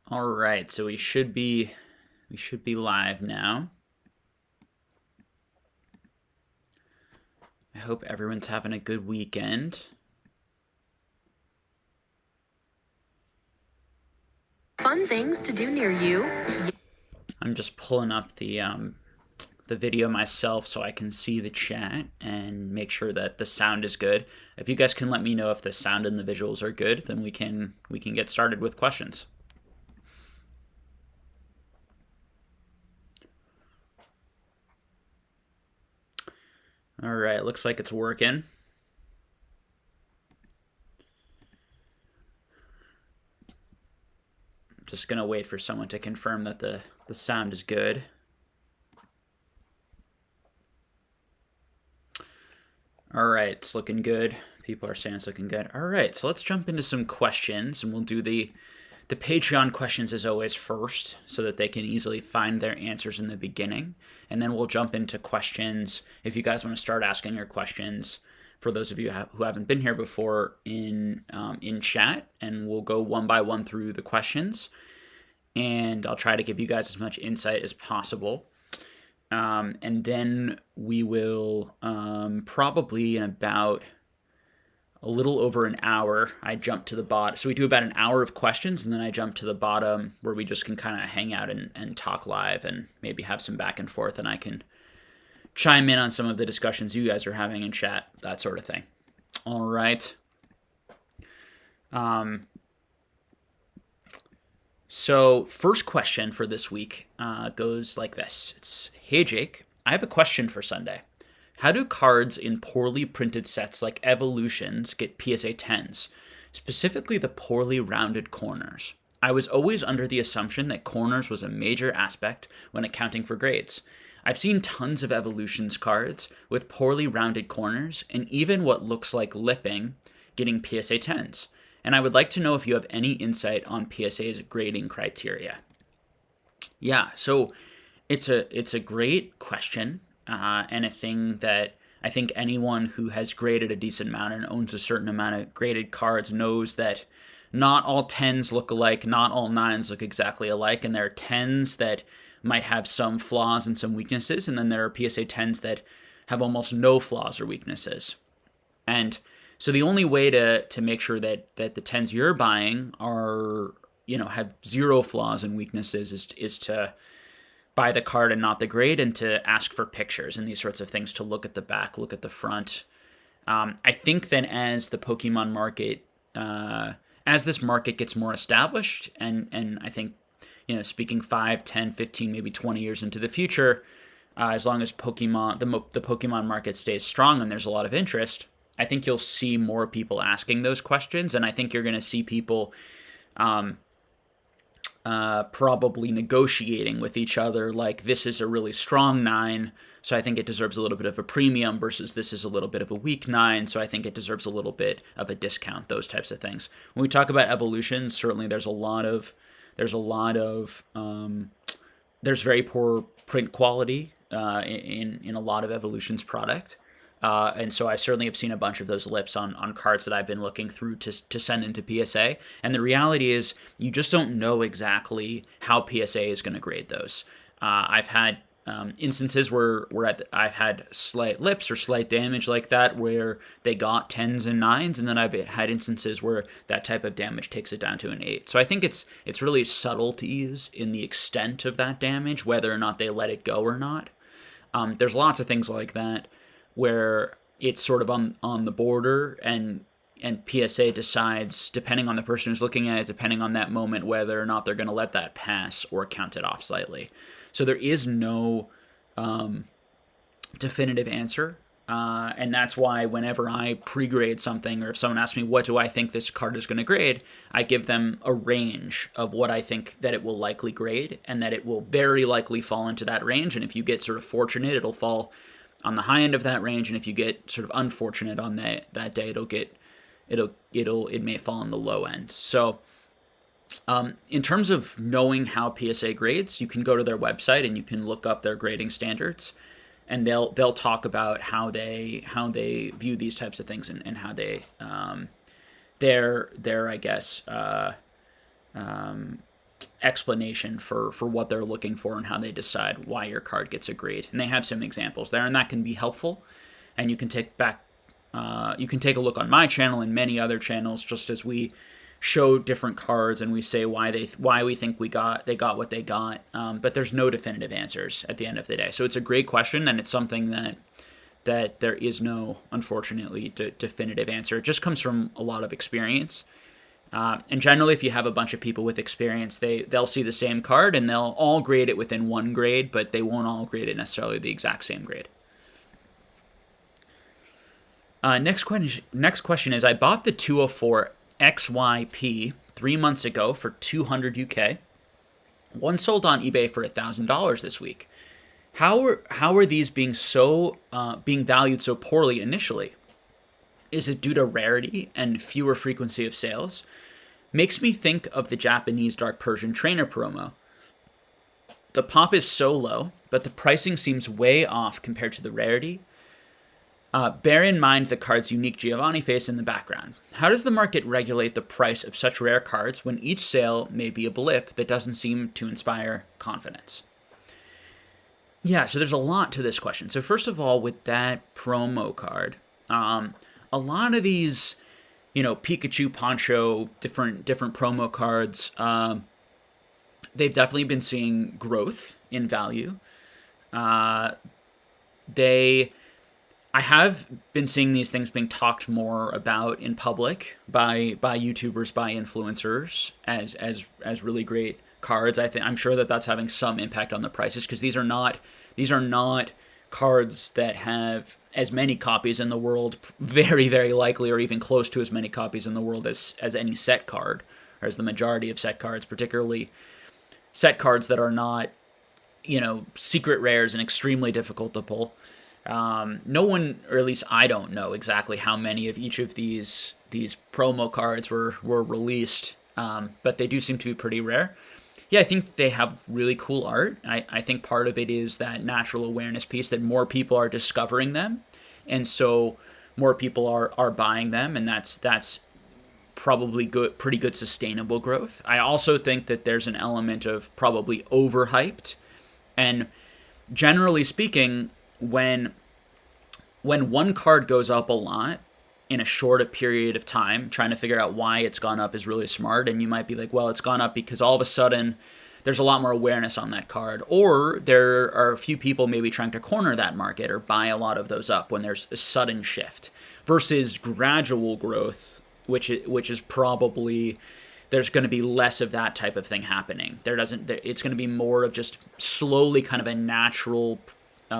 All right, so we should be live now. I hope everyone's having a good weekend. Fun things to do near you. I'm just pulling up the video myself so I can see the chat and make sure that the sound is good. If you guys can let me know if the sound and the visuals are good, then we can get started with questions. All right, looks like it's working. I'm just gonna wait for someone to confirm that the sound is good. All right, it's looking good. People are saying it's looking good. All right, so let's jump into some questions, and we'll do the Patreon questions as always first, so that they can easily find their answers in the beginning, and then we'll jump into questions. If you guys want to start asking your questions, for those of you who haven't been here before, in chat, and we'll go one by one through the questions, and I'll try to give you guys as much insight as possible. And then we will probably in about a little over an hour, I jump to the bottom. So we do about an hour of questions, and then I jump to the bottom where we just can kind of hang out and talk live and maybe have some back and forth, and I can chime in on some of the discussions you guys are having in chat, that sort of thing. All right. So first question for this week goes like this. It's, hey Jake, I have a question for Sunday. How do cards in poorly printed sets like Evolutions get PSA 10s, specifically the poorly rounded corners? I was always under the assumption that corners was a major aspect when accounting for grades. I've seen tons of Evolutions cards with poorly rounded corners and even what looks like lipping getting PSA 10s. And I would like to know if you have any insight on PSA's grading criteria. Yeah, so it's a great question, and a thing that I think anyone who has graded a decent amount and owns a certain amount of graded cards knows that not all 10s look alike, not all 9s look exactly alike, and there are 10s that might have some flaws and some weaknesses, and then there are PSA 10s that have almost no flaws or weaknesses. And so the only way to make sure that the 10s you're buying are, have zero flaws and weaknesses is to buy the card and not the grade, and to ask for pictures and these sorts of things, to look at the back, look at the front. I think that as the Pokemon market, as this market gets more established, and I think, speaking 5, 10, 15, maybe 20 years into the future, as long as the Pokemon market stays strong and there's a lot of interest, I think you'll see more people asking those questions, and I think you're going to see people probably negotiating with each other, like, this is a really strong 9, so I think it deserves a little bit of a premium, versus this is a little bit of a weak 9, so I think it deserves a little bit of a discount, those types of things. When we talk about Evolutions, certainly there's very poor print quality in a lot of Evolutions product. And so I certainly have seen a bunch of those lips on cards that I've been looking through to send into PSA. And the reality is, you just don't know exactly how PSA is going to grade those. I've had instances where I've had slight lips or slight damage like that, where they got 10s and 9s, and then I've had instances where that type of damage takes it down to an 8. So I think it's really subtleties in the extent of that damage, whether or not they let it go or not. There's lots of things like that where it's sort of on the border, and PSA decides, depending on the person who's looking at it, depending on that moment, whether or not they're going to let that pass or count it off slightly. So there is no definitive answer, and that's why whenever I pre-grade something, or if someone asks me what do I think this card is going to grade, I give them a range of what I think that it will likely grade, and that it will very likely fall into that range. And if you get sort of fortunate, it'll fall on the high end of that range, and if you get sort of unfortunate on that day, it may fall on the low end. So in terms of knowing how PSA grades, you can go to their website and you can look up their grading standards, and they'll talk about how they view these types of things, and how their I guess explanation for what they're looking for and how they decide why your card gets a grade. And they have some examples there, and that can be helpful. And you can take a look on my channel and many other channels, just as we show different cards and we say why we think they got what they got. But there's no definitive answers at the end of the day. So it's a great question, and it's something that there is no, unfortunately, definitive answer. It just comes from a lot of experience. And generally, if you have a bunch of people with experience, they'll see the same card and they'll all grade it within one grade, but they won't all grade it necessarily the exact same grade. Next question is, I bought the 204 XYP 3 months ago for 200 UK. One sold on eBay for $1,000 this week. How are these being valued so poorly initially? Is it due to rarity and fewer frequency of sales? Makes me think of the Japanese Dark Persian trainer promo. The pop is so low, but the pricing seems way off compared to the rarity. Bear in mind the card's unique Giovanni face in the background. How does the market regulate the price of such rare cards when each sale may be a blip that doesn't seem to inspire confidence? Yeah, so there's a lot to this question. So first of all, with that promo card, a lot of these, Pikachu, Poncho, different promo cards, they've definitely been seeing growth in value. I have been seeing these things being talked more about in public by YouTubers, by influencers as really great cards. I'm sure that's having some impact on the prices, because these are not cards that have as many copies in the world, very, very likely, or even close to as many copies in the world as any set card, or as the majority of set cards, particularly set cards that are not, secret rares and extremely difficult to pull. No one, or at least I don't know exactly how many of each of these promo cards were released, but they do seem to be pretty rare. Yeah, I think they have really cool art. I think part of it is that natural awareness piece, that more people are discovering them, and so more people are buying them, and that's probably pretty good sustainable growth. I also think that there's an element of probably overhyped, and generally speaking, when one card goes up a lot in a short period of time, trying to figure out why it's gone up is really smart. And you might be like, well, it's gone up because all of a sudden there's a lot more awareness on that card, or there are a few people maybe trying to corner that market or buy a lot of those up when there's a sudden shift, versus gradual growth, which is probably, there's going to be less of that type of thing happening. It's going to be more of just slowly kind of a natural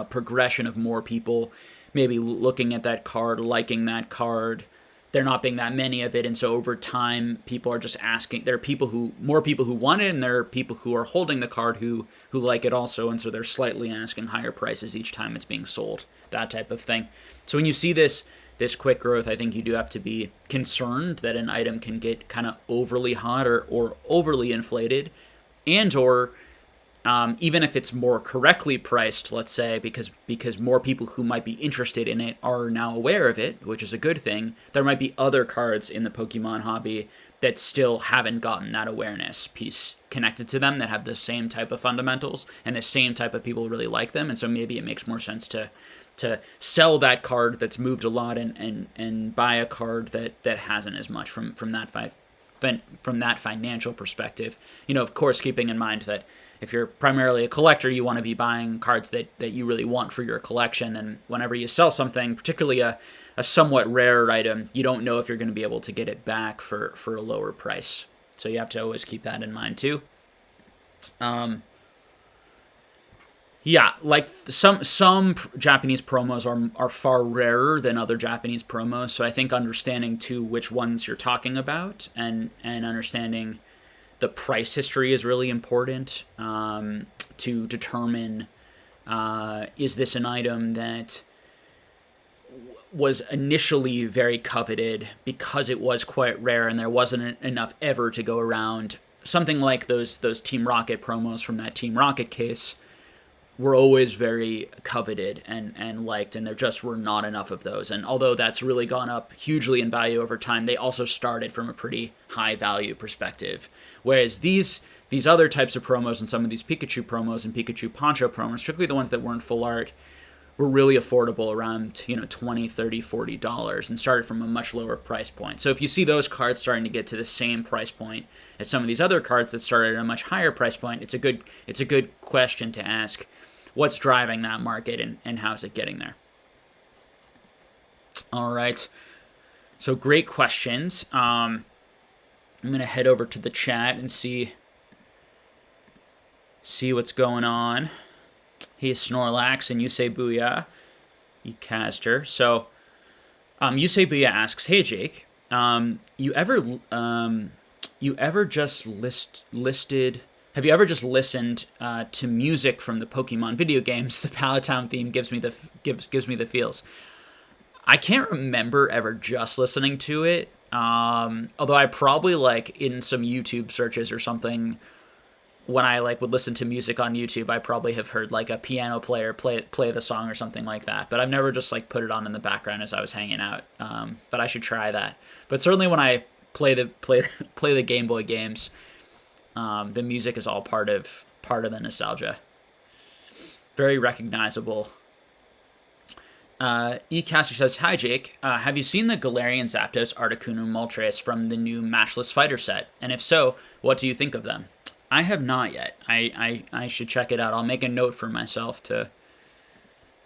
progression of more people maybe looking at that card, liking that card, there not being that many of it, and so over time people are just asking. There are more people who want it, and there are people who are holding the card who like it also, and so they're slightly asking higher prices each time it's being sold, that type of thing. So when you see this quick growth, I think you do have to be concerned that an item can get kind of overly hot or overly inflated, and or even if it's more correctly priced, let's say, because more people who might be interested in it are now aware of it, which is a good thing, there might be other cards in the Pokemon hobby that still haven't gotten that awareness piece connected to them, that have the same type of fundamentals and the same type of people really like them, and so maybe it makes more sense to sell that card that's moved a lot and buy a card that hasn't as much from that financial perspective. Of course, keeping in mind that if you're primarily a collector, you want to be buying cards that you really want for your collection. And whenever you sell something, particularly a somewhat rare item, you don't know if you're going to be able to get it back for a lower price. So you have to always keep that in mind too. Yeah, like some Japanese promos are far rarer than other Japanese promos. So I think understanding too which ones you're talking about and understanding the price history is really important to determine, is this an item that was initially very coveted because it was quite rare and there wasn't enough ever to go around. Something like those Team Rocket promos from that Team Rocket case were always very coveted and liked, and there just were not enough of those. And although that's really gone up hugely in value over time, they also started from a pretty high value perspective. Whereas these other types of promos and some of these Pikachu promos and Pikachu Poncho promos, particularly the ones that weren't full art, were really affordable, around $20, $30, $40, and started from a much lower price point. So if you see those cards starting to get to the same price point as some of these other cards that started at a much higher price point, it's a good question to ask. What's driving that market, and how's it getting there? All right. So great questions. I'm going to head over to the chat and see what's going on. Hey, Snorlax, and you say booyah. You caster. So, you say booyah asks, hey Jake, you ever just listed? Have you ever just listened to music from the Pokemon video games? The Palatown theme gives me the feels. I can't remember ever just listening to it. Although I probably in some YouTube searches or something, when I would listen to music on YouTube, I probably have heard a piano player play the song or something like that. But I've never just put it on in the background as I was hanging out. But I should try that. But certainly when I play the Game Boy games, the music is all part of the nostalgia. Very recognizable. eCaster says, hi Jake, have you seen the Galarian Zapdos, Articuno, Moltres from the new Matchless Fighter set? And if so, what do you think of them? I have not yet. I should check it out. I'll make a note for myself to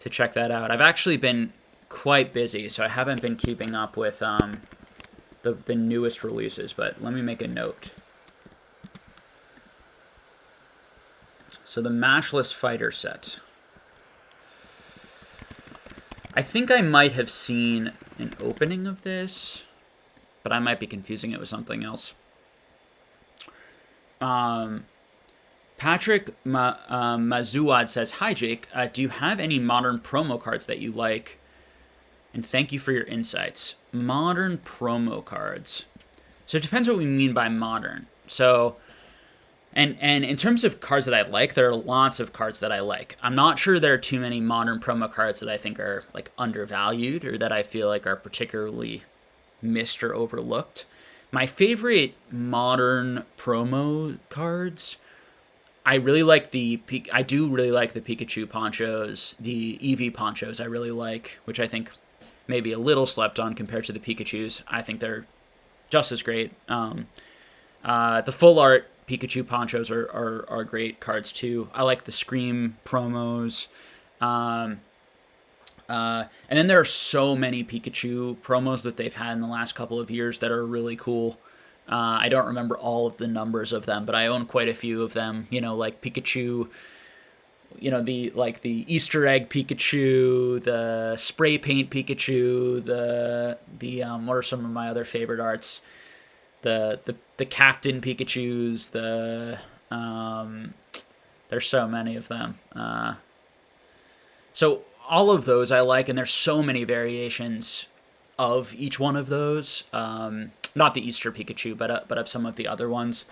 check that out. I've actually been quite busy, so I haven't been keeping up with the newest releases, but let me make a note. So the Matchless Fighter set. I think I might have seen an opening of this, but I might be confusing it with something else. Patrick Mazuad says, hi Jake, do you have any modern promo cards that you like? And thank you for your insights. Modern promo cards. So it depends what we mean by modern. So, and in terms of cards that I like, there are lots of cards that I like. I'm not sure there are too many modern promo cards that I think are undervalued or that I feel are particularly missed or overlooked. My favorite modern promo cards, I do really like the Pikachu ponchos, the Eevee ponchos I really like, which I think maybe a little slept on compared to the Pikachus. I think they're just as great. The full art Pikachu ponchos are great cards too. I like the Scream promos. And then there are so many Pikachu promos that they've had in the last couple of years that are really cool. I don't remember all of the numbers of them, but I own quite a few of them. Like Pikachu, the Easter egg Pikachu, the spray paint Pikachu, the what are some of my other favorite arts? The Captain Pikachus, there's so many of them. So all of those I like, and there's so many variations of each one of those. Not the Easter Pikachu, but of some of the other ones.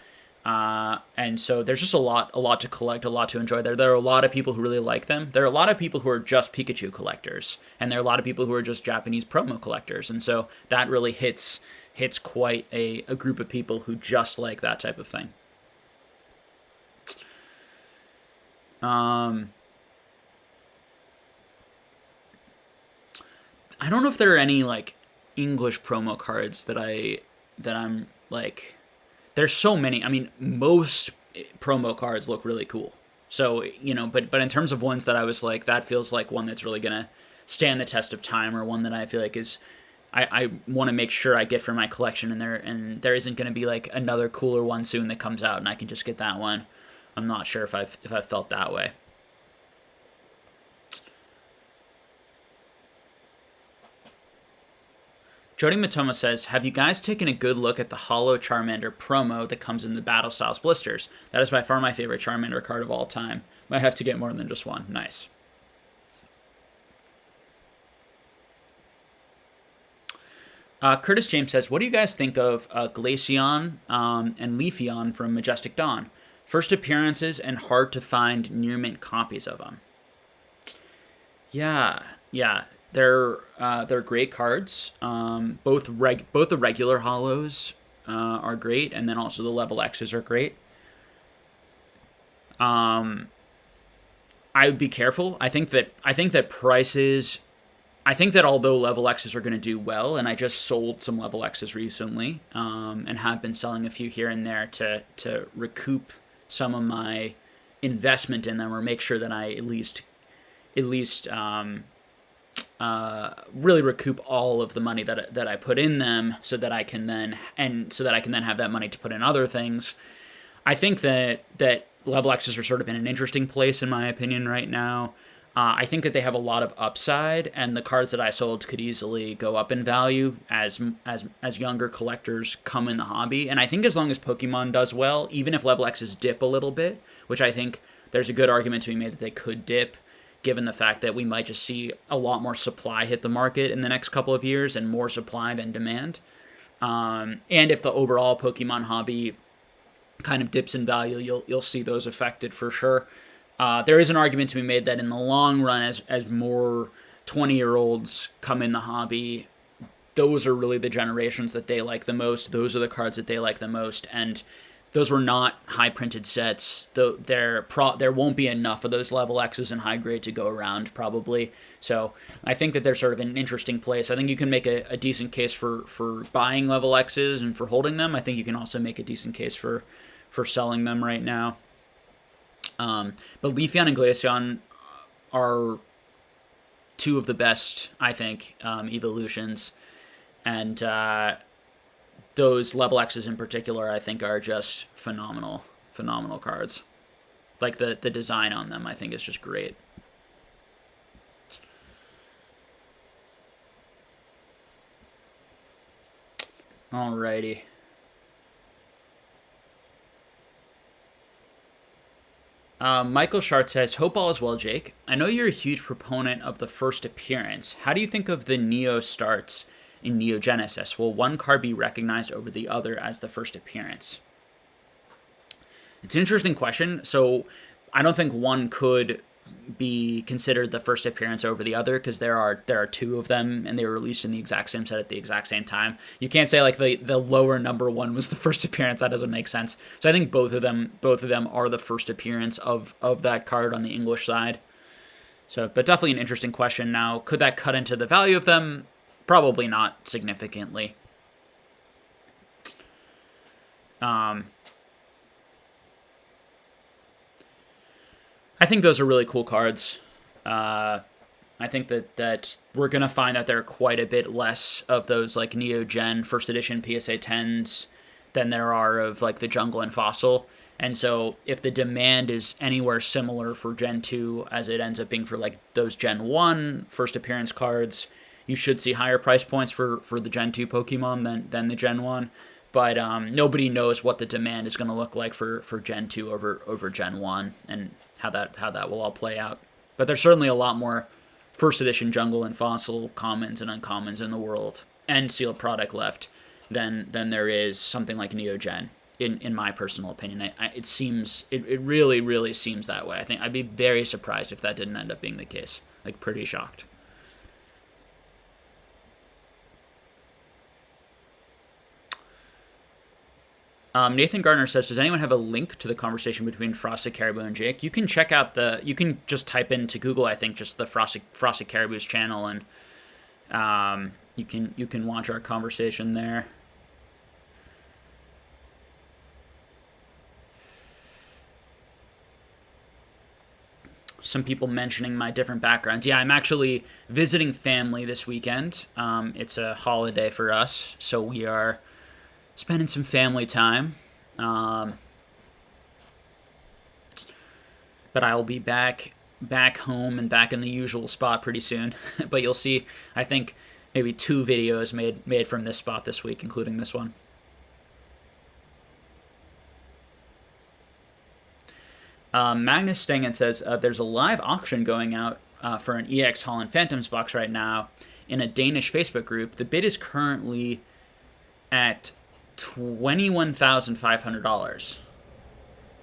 And so there's just a lot to collect, a lot to enjoy there. There are a lot of people who really like them. There are a lot of people who are just Pikachu collectors, and there are a lot of people who are just Japanese promo collectors. And so that really hits quite a group of people who just like that type of thing. I don't know if there are any English promo cards that I'm like. There's so many. I mean, most promo cards look really cool. So, but in terms of ones that I was like, that feels like one that's really gonna stand the test of time, or one that I feel like is I want to make sure I get for my collection, and there isn't gonna be another cooler one soon that comes out and I can just get that one. I'm not sure if I've felt that way. Jody Matoma says, have you guys taken a good look at the Holo Charmander promo that comes in the Battle Styles blisters? That is by far my favorite Charmander card of all time. Might have to get more than just one. Nice. Curtis James says, what do you guys think of Glaceon and Leafeon from Majestic Dawn? First appearances and hard to find near mint copies of them. Yeah, yeah, they're great cards. Both the regular hollows are great, and then also the level X's are great. Um, I would be careful. I think that prices. I think that although level X's are going to do well, and I just sold some level X's recently, and have been selling a few here and there to recoup some of my investment in them, or make sure that I at least really recoup all of the money that I put in them, so that I can then have that money to put in other things. I think that level X's are sort of in an interesting place in my opinion right now. I think that they have a lot of upside, and the cards that I sold could easily go up in value as younger collectors come in the hobby. And I think as long as Pokemon does well, even if level X's dip a little bit, which I think there's a good argument to be made that they could dip, given the fact that we might just see a lot more supply hit the market in the next couple of years, and more supply than demand. And if the overall Pokemon hobby kind of dips in value, you'll see those affected for sure. There is an argument to be made that in the long run, as more 20-year-olds come in the hobby, those are really the generations that they like the most. Those are the cards that they like the most, and those were not high printed sets. Though there won't be enough of those level X's in high grade to go around probably. So I think that they're sort of in an interesting place. I think you can make a decent case for buying level X's and for holding them. I think you can also make a decent case for selling them right now. But Leafeon and Glaceon are two of the best, I think, evolutions. And those level X's in particular, I think, are just phenomenal cards. Like the design on them, I think, is just great. Alrighty. Michael Shart says, "Hope all is well, Jake. I know you're a huge proponent of the first appearance. How do you think of the Neo starts in Neo Genesis? Will one card be recognized over the other as the first appearance?" It's an interesting question. So I don't think one could be considered the first appearance over the other, because there are two of them, and they were released in the exact same set at the exact same time. You can't say like the lower number one was the first appearance. That doesn't make sense. So I think both of them are the first appearance of that card on the English side. So, but definitely an interesting question. Now, could that cut into the value of them? Probably not significantly. I think those are really cool cards. I think that we're going to find that there are quite a bit less of those like Neo Gen first edition PSA 10s than there are of like the Jungle and Fossil. And so if the demand is anywhere similar for Gen 2 as it ends up being for like those Gen 1 first appearance cards, you should see higher price points for the Gen 2 Pokemon than the Gen 1. But nobody knows what the demand is going to look like for Gen 2 over Gen 1, and how that will all play out. But there's certainly a lot more first edition Jungle and Fossil commons and uncommons in the world, and sealed product left, than there is something like Neo Gen, in my personal opinion. It really seems that way. I think I'd be very surprised if that didn't end up being the case. Like, pretty shocked. Nathan Gardner says, "Does anyone have a link to the conversation between Frosted Caribou and Jake?" You can check out you can just type into Google, I think, just the Frosted Caribou's channel, and you can watch our conversation there. Some people mentioning my different backgrounds. Yeah, I'm actually visiting family this weekend. It's a holiday for us, so we are spending some family time. But I'll be back home and back in the usual spot pretty soon. But you'll see, I think, maybe 2 videos made from this spot this week, including this one. Magnus Stengen says, "There's a live auction going out for an EX Holland Phantoms box right now in a Danish Facebook group. The bid is currently at $21,500,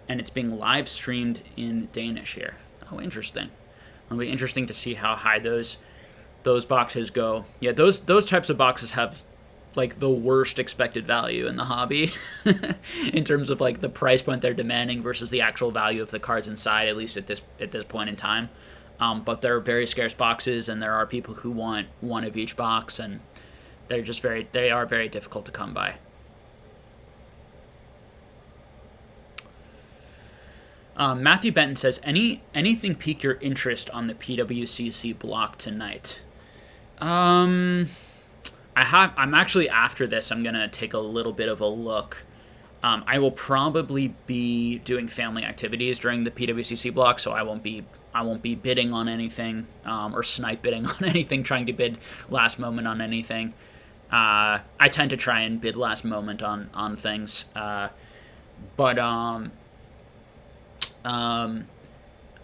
and it's being live streamed in Danish here." Oh, interesting. It'll be interesting to see how high those boxes go. Yeah, those types of boxes have like the worst expected value in the hobby in terms of like the price point they're demanding versus the actual value of the cards inside, at least at this point in time. But they're very scarce boxes, and there are people who want one of each box, and they are very difficult to come by. Matthew Benton says, anything pique your interest on the PWCC block tonight? I'm actually, after this, I'm gonna take a little bit of a look. I will probably be doing family activities during the PWCC block, so I won't be bidding on anything, or snipe bidding on anything, trying to bid last moment on anything. I tend to try and bid last moment on things, but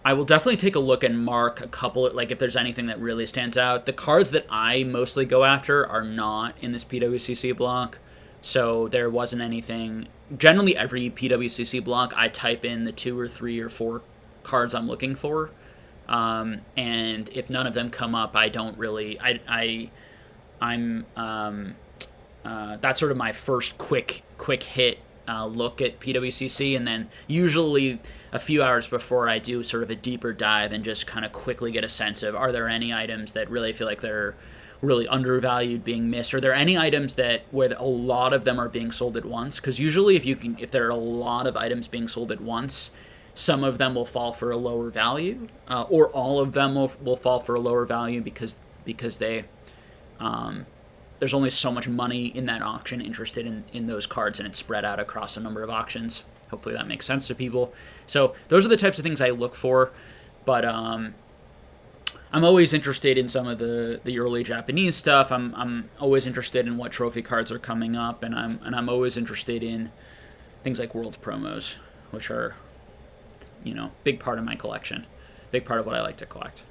I will definitely take a look and mark a couple, like if there's anything that really stands out. The cards that I mostly go after are not in this PWCC block, so there wasn't anything. Generally, every PWCC block, I type in the 2 or 3 or 4 cards I'm looking for, and if none of them come up, I don't really. I'm that's sort of my first quick hit look at PWCC, and then usually a few hours before I do sort of a deeper dive and just kind of quickly get a sense of, are there any items that really feel like they're really undervalued, being missed? Are there any items that where a lot of them are being sold at once? Because usually if there are a lot of items being sold at once, some of them will fall for a lower value, or all of them will fall for a lower value because they there's only so much money in that auction interested in those cards, and it's spread out across a number of auctions. Hopefully that makes sense to people. So those are the types of things I look for, but I'm always interested in some of the early Japanese stuff. I'm always interested in what trophy cards are coming up, and I'm always interested in things like Worlds promos, which are, big part of my collection, big part of what I like to collect.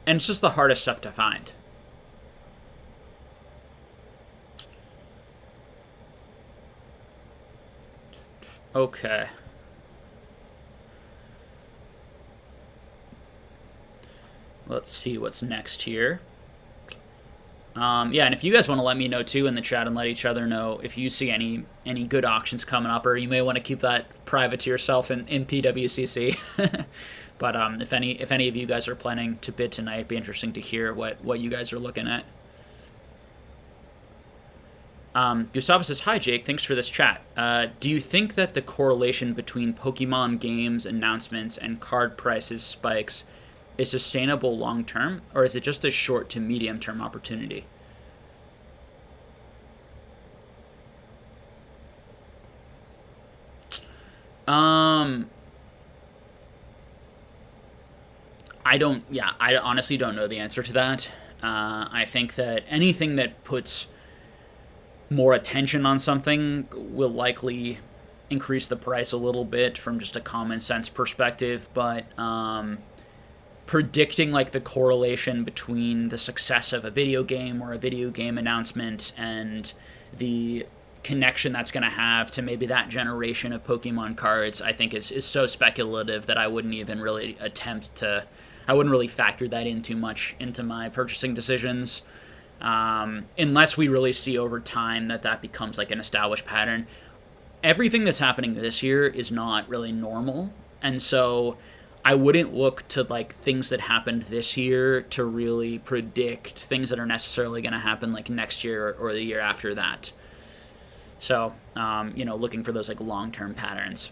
And it's just the hardest stuff to find. Okay. Let's see what's next here. Yeah, and if you guys want to let me know too in the chat and let each other know if you see any good auctions coming up, or you may want to keep that private to yourself in PWCC. But if any of you guys are planning to bid tonight, it'd be interesting to hear what you guys are looking at. Gustavo says, hi Jake, thanks for this chat. Do you think that the correlation between Pokemon games announcements and card prices spikes is sustainable long term, or is it just a short to medium term opportunity? I honestly don't know the answer to that. I think that anything that puts more attention on something will likely increase the price a little bit from just a common sense perspective, but predicting like the correlation between the success of a video game or a video game announcement and the connection that's going to have to maybe that generation of Pokemon cards, I think is so speculative that I wouldn't even really I wouldn't really factor that in too much into my purchasing decisions. Unless we really see over time that becomes like an established pattern. Everything that's happening this year is not really normal, and so I wouldn't look to like things that happened this year to really predict things that are necessarily going to happen like next year or the year after that. So, looking for those like long-term patterns.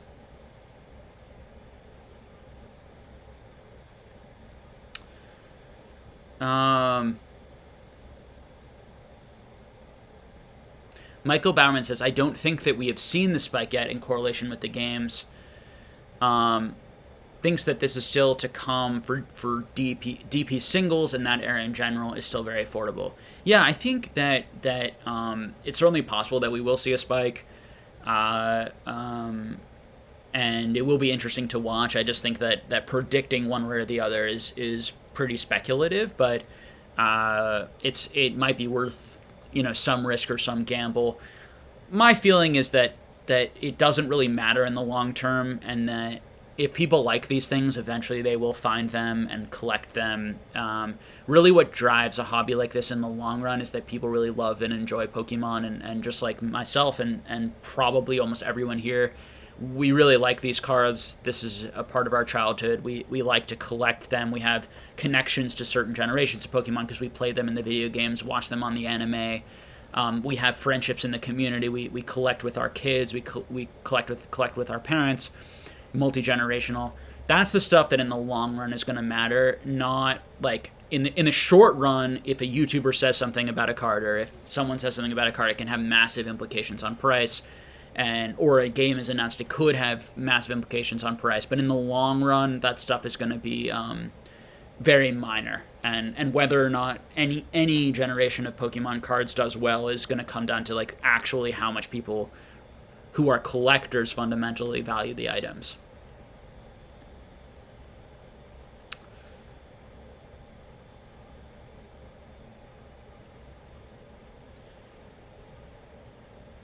Michael Bowerman says, I don't think that we have seen the spike yet in correlation with the games. Thinks that this is still to come for DP singles, and that era in general is still very affordable. Yeah, I think that it's certainly possible that we will see a spike, and it will be interesting to watch. I just think that predicting one way or the other is pretty speculative, but it might be worth some risk or some gamble. My feeling is that it doesn't really matter in the long term, and that if people like these things, eventually they will find them and collect them. Really, what drives a hobby like this in the long run is that people really love and enjoy Pokemon, and just like myself and probably almost everyone here, we really like these cards. This is a part of our childhood. We like to collect them. We have connections to certain generations of Pokemon because we played them in the video games, watched them on the anime. We have friendships in the community. We collect with our kids. We collect with our parents. Multi-generational. That's the stuff that in the long run is going to matter. Not like in the short run, if a YouTuber says something about a card, or if someone says something about a card, it can have massive implications on price. Or a game is announced, it could have massive implications on price. But in the long run, that stuff is going to be very minor. And whether or not any generation of Pokemon cards does well is going to come down to like actually how much people who are collectors fundamentally value the items.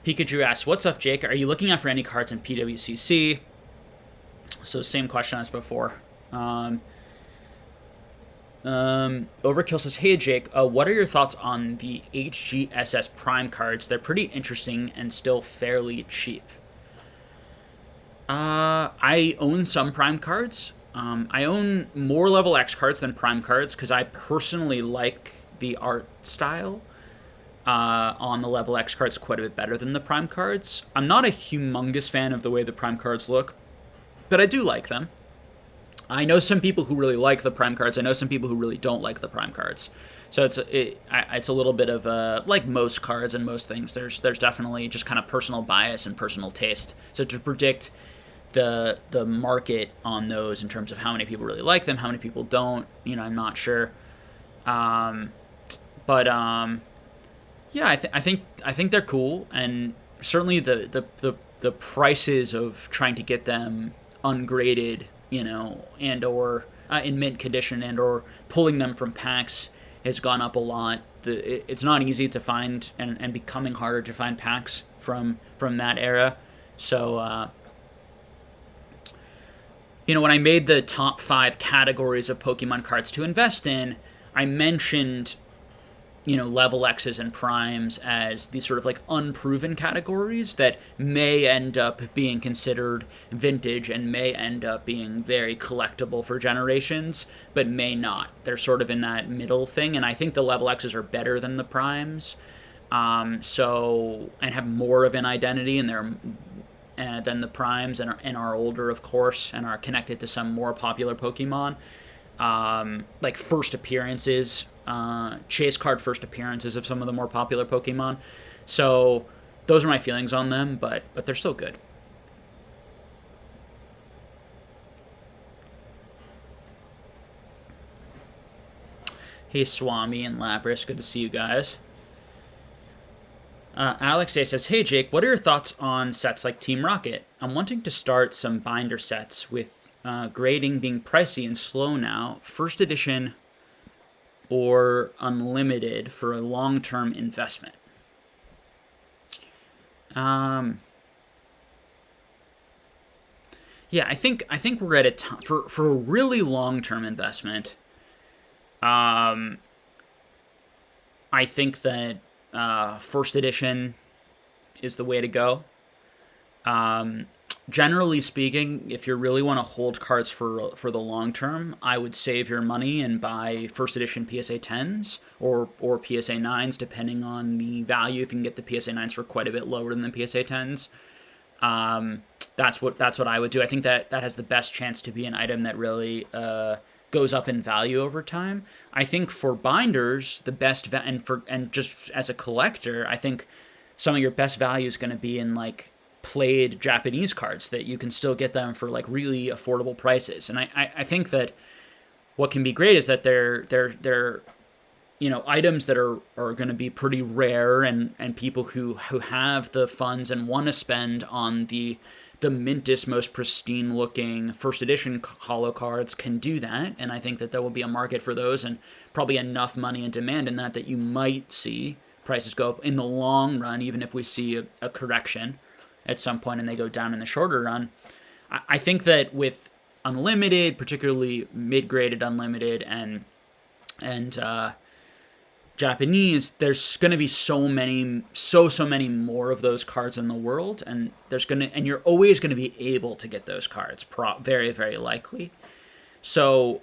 Pikachu asks, "What's up, Jake? Are you looking out for any cards in PWCC?" So same question as before. Overkill says, "Hey Jake, what are your thoughts on the Hgss Prime cards? They're pretty interesting and still fairly cheap." I own some Prime cards. I own more Level X cards than Prime cards because I personally like the art style on the Level X cards quite a bit better than the Prime cards. I'm not a humongous fan of the way the Prime cards look, but I do like them. I know some people who really like the Prime cards. I know some people who really don't like the Prime cards. So it's a little bit of like most cards and most things. There's definitely just kind of personal bias and personal taste. So to predict the market on those in terms of how many people really like them, how many people don't, I'm not sure. Yeah, I think they're cool, and certainly the prices of trying to get them ungraded, and or in mint condition, and or pulling them from packs has gone up a lot. It's not easy to find, and becoming harder to find packs from that era. So when I made the top 5 categories of Pokemon cards to invest in, I mentioned level X's and primes as these sort of like unproven categories that may end up being considered vintage and may end up being very collectible for generations, but may not. They're sort of in that middle thing, and I think the level X's are better than the primes, and have more of an identity, and they're than the primes, and are older, of course, and are connected to some more popular Pokemon, like first appearances. Chase card first appearances of some of the more popular Pokemon. So those are my feelings on them, but they're still good. Hey Swami and Lapras, good to see you guys. Alex A says, "Hey Jake, what are your thoughts on sets like Team Rocket? I'm wanting to start some binder sets with grading being pricey and slow now. First edition or unlimited for a long-term investment." Yeah, I think we're at a time for a really long-term investment. I think that first edition is the way to go. Generally speaking, if you really want to hold cards for the long term, I would save your money and buy first edition PSA 10s or PSA 9s, depending on the value. If you can get the PSA 9s for quite a bit lower than the PSA 10s, that's what I would do. I think that has the best chance to be an item that really goes up in value over time. I think for binders, the best and just as a collector, I think some of your best value is going to be in like played Japanese cards that you can still get them for like really affordable prices. And I think that what can be great is that they're items that are going to be pretty rare, and people who have the funds and want to spend on the mintest, most pristine looking first edition holo cards can do that. And I think that there will be a market for those, and probably enough money and demand in that you might see prices go up in the long run, even if we see a correction at some point and they go down in the shorter run. I think that with unlimited, particularly mid-graded unlimited and Japanese, there's going to be so many more of those cards in the world, and you're always going to be able to get those cards, very, very likely. So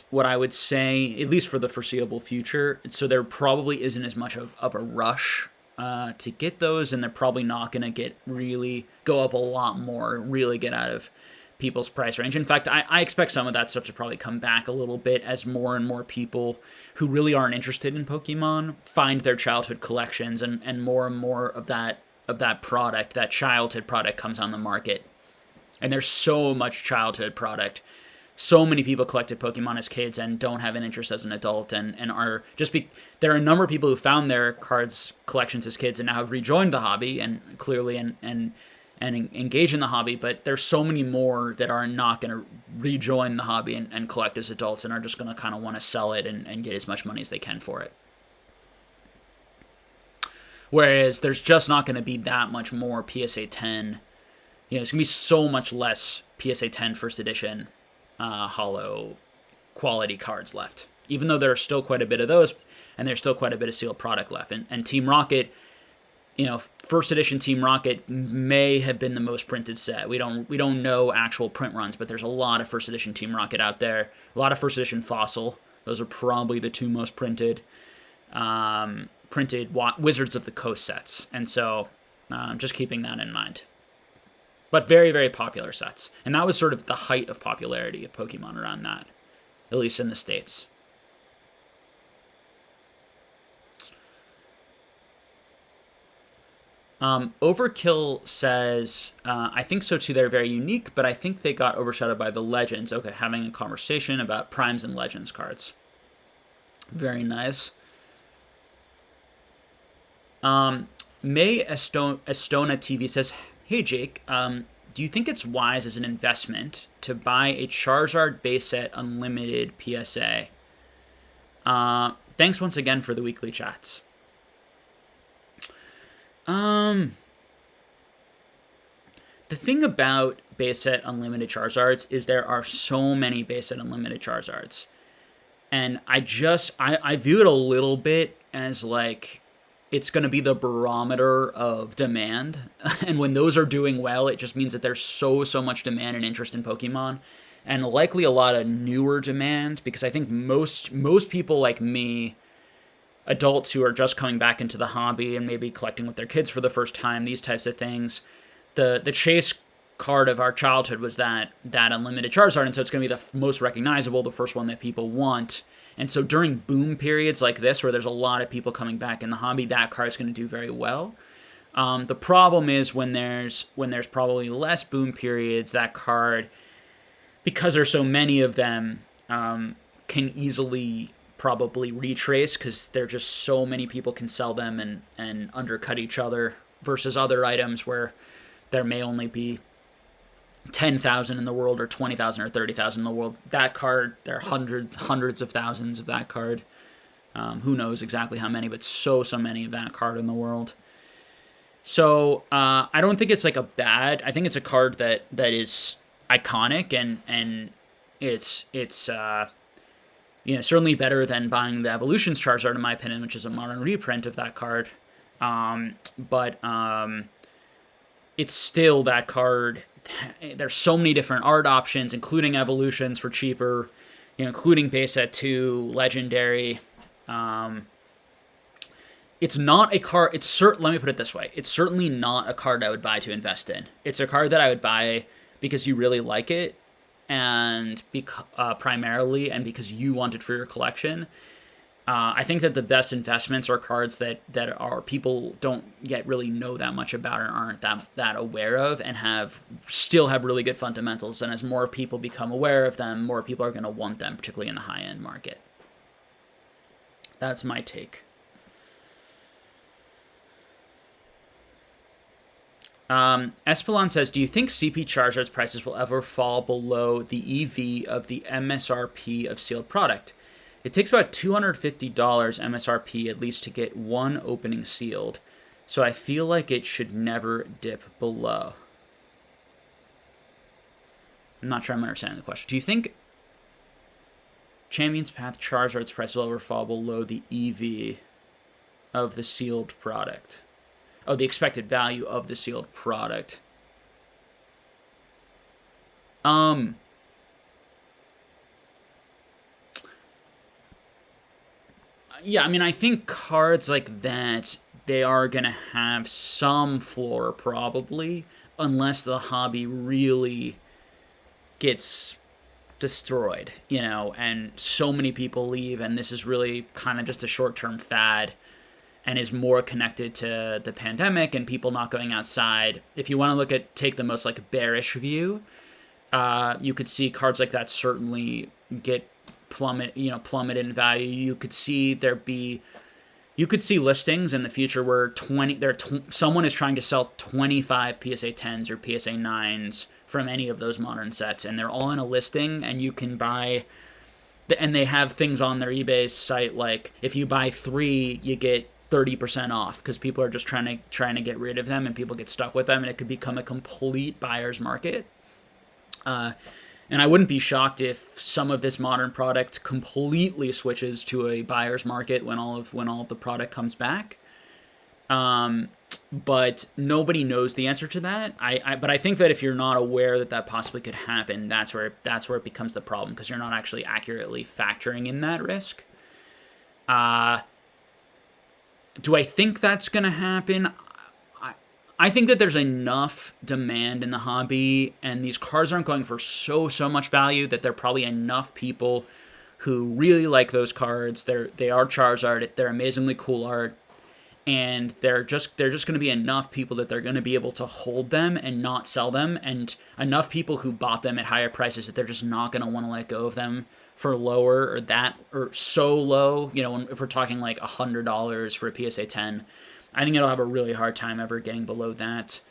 what I would say, at least for the foreseeable future, so there probably isn't as much of a rush to get those, and they're probably not going to really go up a lot more, really get out of people's price range. In fact, I expect some of that stuff to probably come back a little bit as more and more people who really aren't interested in Pokemon find their childhood collections, and more of that product, that childhood product, comes on the market. And there's so much childhood product. So many people collected Pokemon as kids and don't have an interest as an adult, and are there are a number of people who found their cards collections as kids and now have rejoined the hobby and clearly and engage in the hobby, but there's so many more that are not going to rejoin the hobby and collect as adults, and are just going to kind of want to sell it and get as much money as they can for it. Whereas there's just not going to be that much more PSA 10. It's going to be so much less PSA 10 first edition hollow quality cards left, even though there are still quite a bit of those, and there's still quite a bit of sealed product left. And Team Rocket, first edition Team Rocket may have been the most printed set. We don't know actual print runs, but there's a lot of first edition Team Rocket out there. A lot of first edition Fossil. Those are probably the two most printed Wizards of the Coast sets. And so just keeping that in mind. But very, very popular sets. And that was sort of the height of popularity of Pokemon around that, at least in the States. Overkill says, I think so too, they're very unique, but I think they got overshadowed by the Legends. Okay, having a conversation about Primes and Legends cards. Very nice. May Estona TV says, hey Jake, do you think it's wise as an investment to buy a Charizard base set unlimited PSA? Thanks once again for the weekly chats. The thing about base set unlimited Charizards is there are so many base set unlimited Charizards. And I view it a little bit as like it's going to be the barometer of demand. And when those are doing well, it just means that there's so much demand and interest in Pokemon, and likely a lot of newer demand, because I think most people like me, adults who are just coming back into the hobby and maybe collecting with their kids for the first time, these types of things, the chase card of our childhood was that unlimited Charizard, and so it's going to be the most recognizable, the first one that people want. And so during boom periods like this, where there's a lot of people coming back in the hobby, that card's going to do very well. The problem is when there's probably less boom periods, that card, because there's so many of them, can easily probably retrace, because there are just so many people can sell them and undercut each other, versus other items where there may only be 10,000 in the world, or 20,000 or 30,000 in the world. That card, there are hundreds of thousands of that card. Who knows exactly how many, but so many of that card in the world. So I don't think it's like a bad. I think it's a card that is iconic, and it's certainly better than buying the Evolutions Charizard, in my opinion, which is a modern reprint of that card. But it's still that card. There's so many different art options, including Evolutions for cheaper, including base set 2, Legendary. It's not a card. Let me put it this way: it's certainly not a card I would buy to invest in. It's a card that I would buy because you really like it, and primarily, and because you want it for your collection. I think that the best investments are cards that are people don't yet really know that much about, or aren't that aware of, and still have really good fundamentals. And as more people become aware of them, more people are going to want them, particularly in the high-end market. That's my take. Espelon says, do you think CP Charizard's prices will ever fall below the EV of the MSRP of sealed product? It takes about $250 MSRP at least to get one opening sealed, so I feel like it should never dip below. I'm not sure I'm understanding the question. Do you think Champion's Path Charizard's price will ever fall below the EV of the sealed product? Oh, the expected value of the sealed product. Yeah, I mean, I think cards like that, they are going to have some floor probably, unless the hobby really gets destroyed, and so many people leave, and this is really kind of just a short-term fad and is more connected to the pandemic and people not going outside. If you want to take the most like bearish view, you could see cards like that certainly get plummet in value. You could see listings in the future where someone is trying to sell 25 PSA 10s or PSA 9s from any of those modern sets, and they're all in a listing, and you can buy, and they have things on their eBay site like if you buy 3, you get 30% off, because people are just trying to get rid of them, and people get stuck with them, and it could become a complete buyer's market. And I wouldn't be shocked if some of this modern product completely switches to a buyer's market when all of the product comes back. But nobody knows the answer to that. But I think that if you're not aware that possibly could happen, that's where it becomes the problem, because you're not actually accurately factoring in that risk. Do I think that's going to happen? I think that there's enough demand in the hobby, and these cards aren't going for so much value that there are probably enough people who really like those cards. They are Charizard. They're amazingly cool art, and they're just going to be enough people that they're going to be able to hold them and not sell them, and enough people who bought them at higher prices that they're just not going to want to let go of them for lower or so low. If we're talking like $100 for a PSA 10. I think it'll have a really hard time ever getting below that.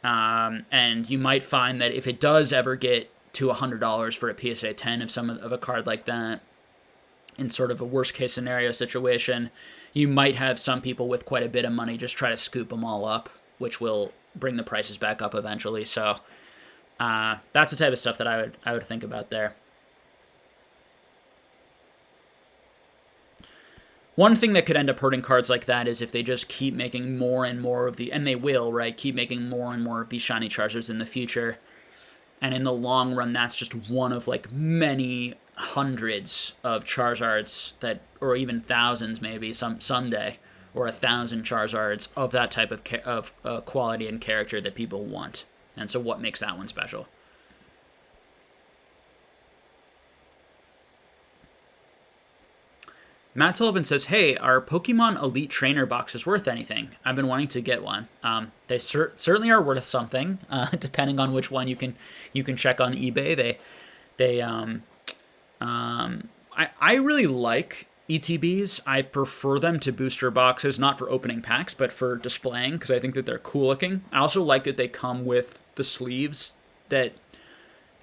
And you might find that if it does ever get to $100 for a PSA 10 of a card like that, in sort of a worst case scenario situation, you might have some people with quite a bit of money just try to scoop them all up, which will bring the prices back up eventually. So that's the type of stuff that I would think about there. One thing that could end up hurting cards like that is if they just keep making more and more of and they will, right, keep making more and more of these shiny Charizards in the future. And in the long run, that's just one of like many hundreds of Charizards or even thousands maybe someday, or 1,000 Charizards of that type of quality and character that people want. And so what makes that one special? Matt Sullivan says, hey, are Pokemon Elite Trainer boxes worth anything? I've been wanting to get one. They certainly are worth something, depending on which one you can check on eBay. I really like ETBs. I prefer them to booster boxes, not for opening packs, but for displaying, because I think that they're cool looking. I also like that they come with the sleeves that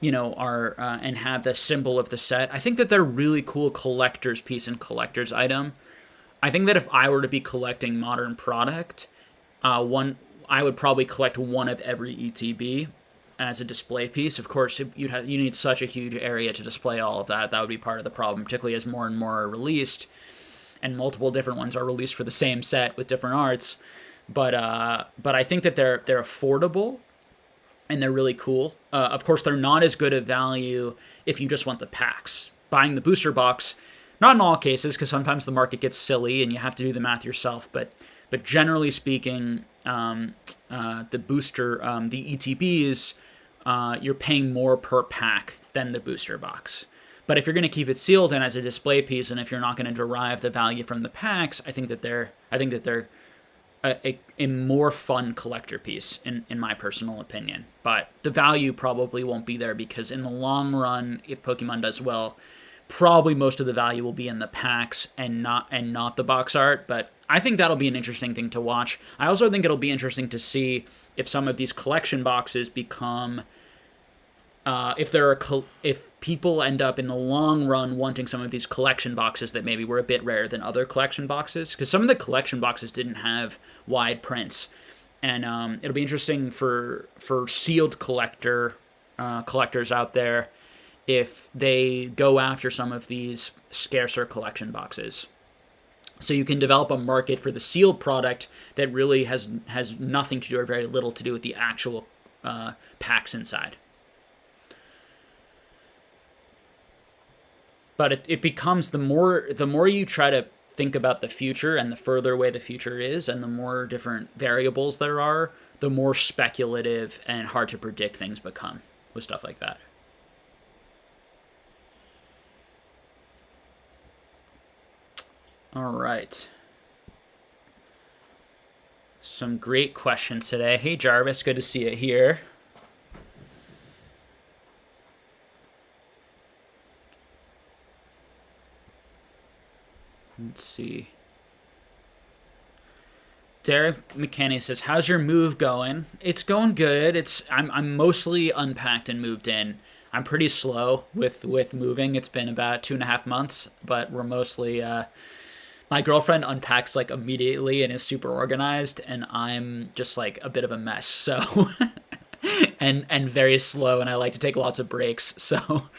are and have the symbol of the set. I think that they're really cool collector's piece and collector's item. I think that if I were to be collecting modern product, I would probably collect one of every ETB as a display piece. Of course, you need such a huge area to display all of that. That would be part of the problem, particularly as more and more are released, and multiple different ones are released for the same set with different arts. But I think that they're affordable. And they're really cool. Of course, they're not as good a value if you just want the packs. Buying the booster box, not in all cases, because sometimes the market gets silly and you have to do the math yourself. But generally speaking, the ETBs, you're paying more per pack than the booster box. But if you're going to keep it sealed and as a display piece, and if you're not going to derive the value from the packs, I think that they're a more fun collector piece, in my personal opinion. But the value probably won't be there, because in the long run, if Pokemon does well, probably most of the value will be in the packs and not the box art. But I think that'll be an interesting thing to watch. I also think it'll be interesting to see if some of these collection boxes become if people end up in the long run wanting some of these collection boxes that maybe were a bit rarer than other collection boxes, because some of the collection boxes didn't have wide prints, and it'll be interesting for sealed collector collectors out there if they go after some of these scarcer collection boxes. So you can develop a market for the sealed product that really has nothing to do or very little to do with the actual packs inside. But it becomes the more you try to think about the future and the further away the future is and the more different variables there are, the more speculative and hard to predict things become with stuff like that. All right. Some great questions today. Hey, Jarvis, good to see you here. Let's see. Derek McKinney says, "How's your move going?" It's going good. I'm mostly unpacked and moved in. I'm pretty slow with moving. It's been about 2.5 months, but we're mostly. My girlfriend unpacks like immediately and is super organized, and I'm just like a bit of a mess. So, and very slow, and I like to take lots of breaks. So,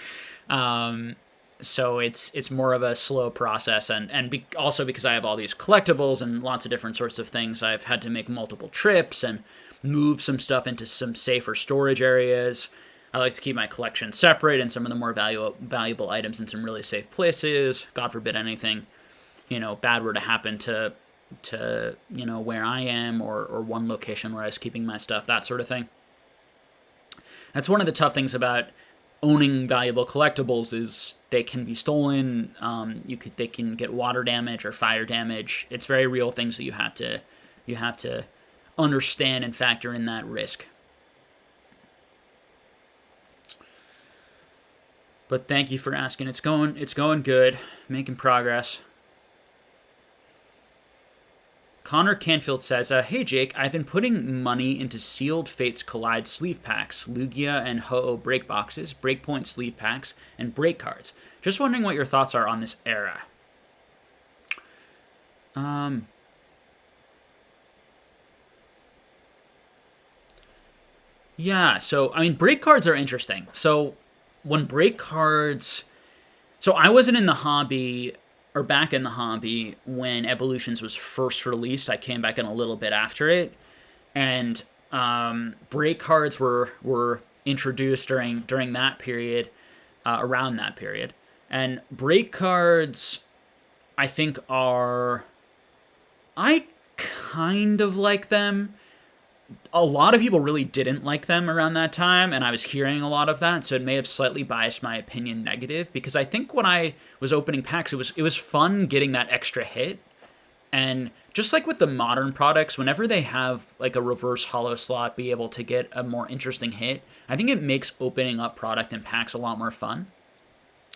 it's more of a slow process, and also because I have all these collectibles and lots of different sorts of things, I've had to make multiple trips and move some stuff into some safer storage areas. I like to keep my collection separate and some of the more valuable items in some really safe places. God forbid anything bad were to happen to where I am or one location where I was keeping my stuff, that sort of thing. That's one of the tough things about owning valuable collectibles is they can be stolen. They can get water damage or fire damage. It's very real things that you have to understand and factor in that risk. But thank you for asking. It's going good, making progress. Connor Canfield says, "Hey Jake, I've been putting money into sealed Fates Collide sleeve packs, Lugia and Ho-Oh break boxes, Breakpoint sleeve packs, and break cards. Just wondering what your thoughts are on this era." Yeah, so, I mean, break cards are interesting. So, when break cards... So, I wasn't in the hobby... or back in the hobby when Evolutions was first released. I came back in a little bit after it, and break cards were introduced during that period, around that period, and break cards, I think I kind of like them. A lot of people really didn't like them around that time, and I was hearing a lot of that, so it may have slightly biased my opinion negative, because I think when I was opening packs, it was fun getting that extra hit, and just like with the modern products, whenever they have like a reverse holo slot be able to get a more interesting hit, I think it makes opening up product in packs a lot more fun.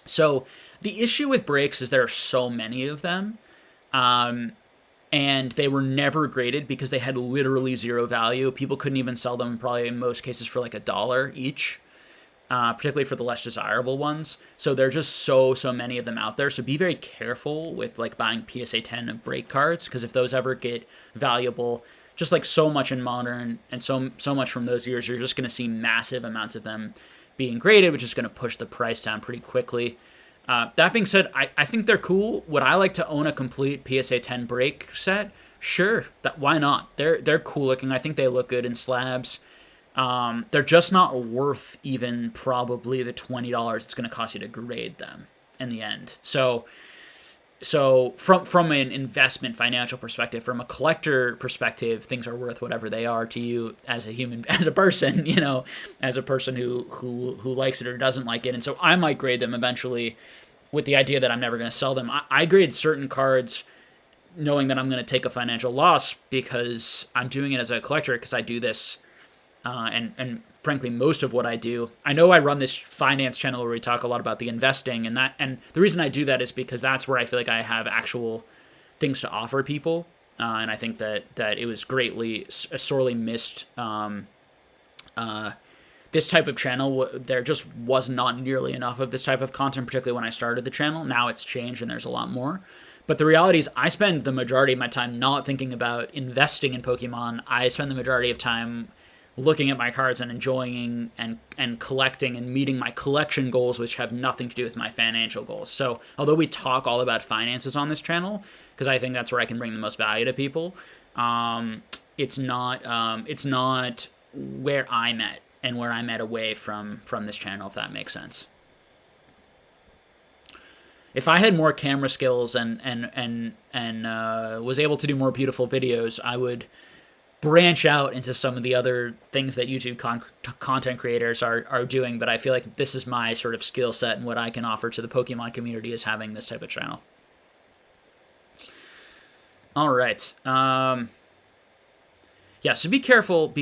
So the issue with breaks is there are so many of them, and they were never graded because they had literally zero value. People couldn't even sell them, probably in most cases, for like $1 each, particularly for the less desirable ones. So there are just so many of them out there. So be very careful with like buying PSA 10 break cards, because if those ever get valuable, just like so much in Modern and so much from those years, you're just going to see massive amounts of them being graded, which is going to push the price down pretty quickly. That being said, I think they're cool. Would I like to own a complete PSA 10 break set? Sure, why not? They're cool looking. I think they look good in slabs. They're just not worth even probably the $20 it's going to cost you to grade them in the end. So from an investment financial perspective, from a collector perspective, things are worth whatever they are to you as a human, as a person, as a person who likes it or doesn't like it. And so I might grade them eventually with the idea that I'm never going to sell them. I grade certain cards knowing that I'm going to take a financial loss because I'm doing it as a collector, because I do this, and frankly, most of what I do, I know I run this finance channel where we talk a lot about the investing, and the reason I do that is because that's where I feel like I have actual things to offer people, and I think that it was sorely missed. This type of channel, there just was not nearly enough of this type of content, particularly when I started the channel. Now it's changed and there's a lot more. But the reality is I spend the majority of my time not thinking about investing in Pokemon. I spend the majority of time looking at my cards and enjoying and collecting and meeting my collection goals, which have nothing to do with my financial goals. So although we talk all about finances on this channel, because I think that's where I can bring the most value to people, it's not where I'm at and where I'm at away from this channel, if that makes sense. If I had more camera skills and was able to do more beautiful videos, I would branch out into some of the other things that YouTube content creators are doing. But I feel like this is my sort of skill set, and what I can offer to the Pokemon community is having this type of channel. All right. Yeah, so be careful,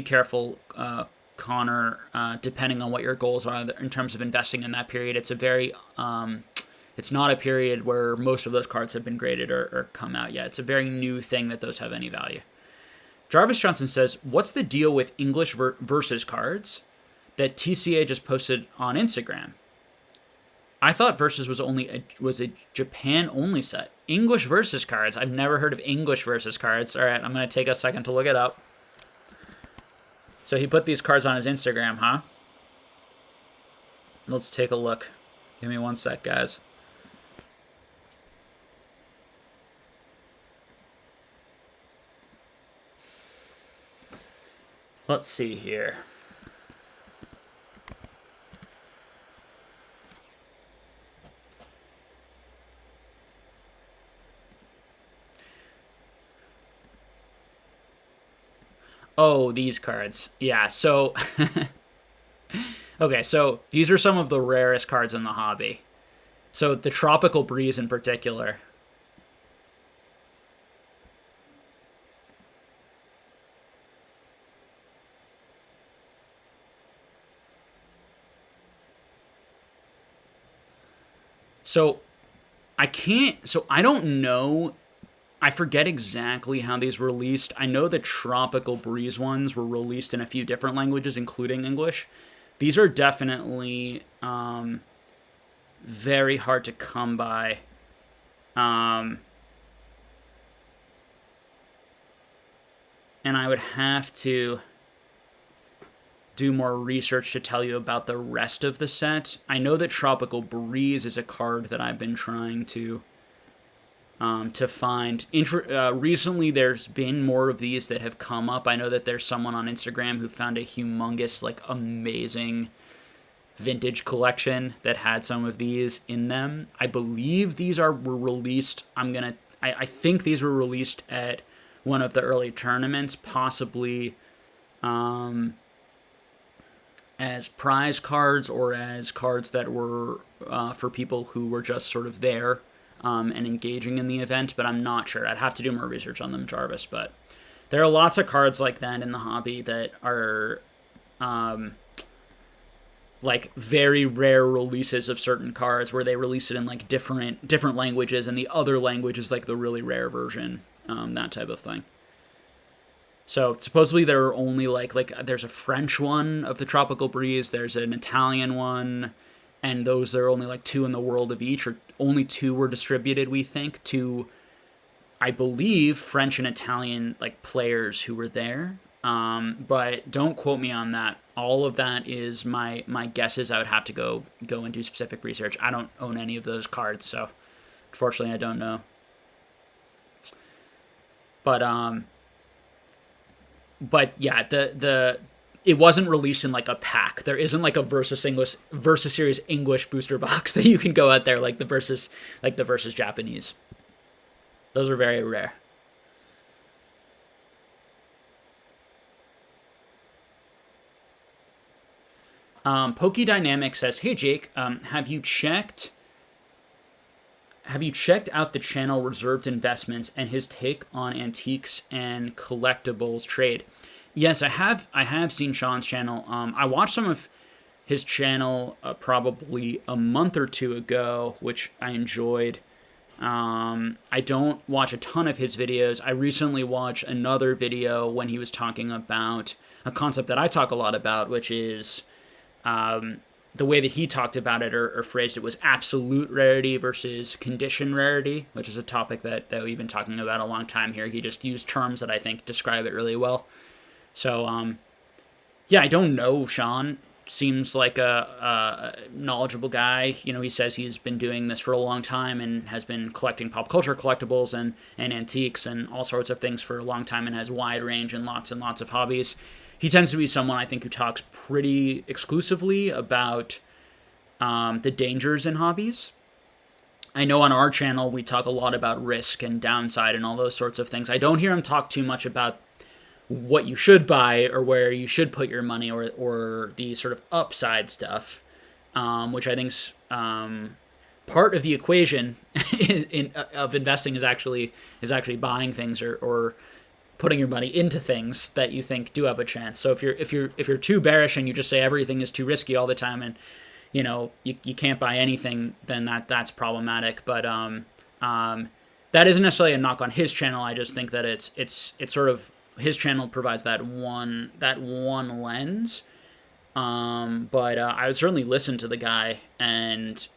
Connor, depending on what your goals are in terms of investing in that period. It's a very... it's not a period where most of those cards have been graded or come out yet. It's a very new thing that those have any value. Jarvis Johnson says, what's the deal with English versus cards that TCA just posted on Instagram? I thought Versus was a Japan-only set. English versus cards? I've never heard of English versus cards. All right, I'm going to take a second to look it up. So he put these cards on his Instagram, huh? Let's take a look. Give me one sec, guys. Let's see here. Oh, these cards. Yeah, so... okay, so these are some of the rarest cards in the hobby. So the Tropical Breeze in particular... So I don't know. I forget exactly how these were released. I know the Tropical Breeze ones were released in a few different languages, including English. These are definitely very hard to come by. And I would have to do more research to tell you about the rest of the set. I know that Tropical Breeze is a card that I've been trying to find. Recently, there's been more of these that have come up. I know that there's someone on Instagram who found a humongous, like, amazing vintage collection that had some of these in them. I believe these were released. I think these were released at one of the early tournaments, possibly as prize cards or as cards that were for people who were just sort of there and engaging in the event, but I'm not sure. I'd have to do more research on them, Jarvis, but there are lots of cards like that in the hobby that are like very rare releases of certain cards where they release it in like different languages, and the other language is like the really rare version, that type of thing. So supposedly there are only like there's a French one of the Tropical Breeze, there's an Italian one, and those there are only like 2 in the world of each, or only 2 were distributed, we think, to, I believe, French and Italian like players who were there. But don't quote me on that. All of that is my guesses. I would have to go and do specific research. I don't own any of those cards, so unfortunately I don't know. But yeah, it wasn't released in like a pack. There isn't like a Versus Series English booster box that you can go out there like the Versus Japanese. Those are very rare. Pokedynamic says, "Hey Jake, have you checked out the channel Reserved Investments and his take on antiques and collectibles trade?" Yes, I have seen Sean's channel. I watched some of his channel probably a month or 2 ago, which I enjoyed. I don't watch a ton of his videos. I recently watched another video when he was talking about a concept that I talk a lot about, which is the way that he talked about it or phrased it was absolute rarity versus condition rarity, which is a topic that we've been talking about a long time here. He just used terms that I think describe it really well. So Yeah, I don't know, Sean. Seems like a knowledgeable guy. He says he's been doing this for a long time and has been collecting pop culture collectibles and antiques and all sorts of things for a long time and has wide range and lots of hobbies. He tends to be someone I think who talks pretty exclusively about the dangers in hobbies. I know on our channel we talk a lot about risk and downside and all those sorts of things. I don't hear him talk too much about what you should buy or where you should put your money or the sort of upside stuff, which I think's part of the equation of investing is actually buying things or putting your money into things that you think do have a chance. So if you're too bearish and you just say everything is too risky all the time and you can't buy anything, then that's problematic. But that isn't necessarily a knock on his channel. I just think that it's sort of his channel provides that one lens. But I would certainly listen to the guy, and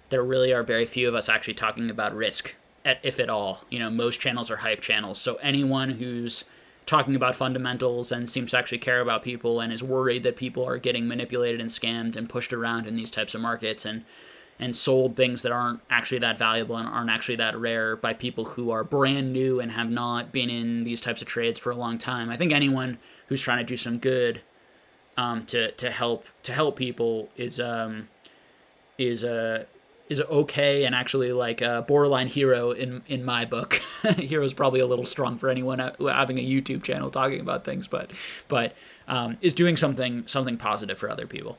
there really are very few of us actually talking about risk, if at all. Most channels are hype channels. So anyone who's talking about fundamentals and seems to actually care about people and is worried that people are getting manipulated and scammed and pushed around in these types of markets and sold things that aren't actually that valuable and aren't actually that rare by people who are brand new and have not been in these types of trades for a long time. I think anyone who's trying to do some good to help people is okay and actually like a borderline hero in my book. Hero's probably a little strong for anyone having a YouTube channel talking about things, but is doing something positive for other people.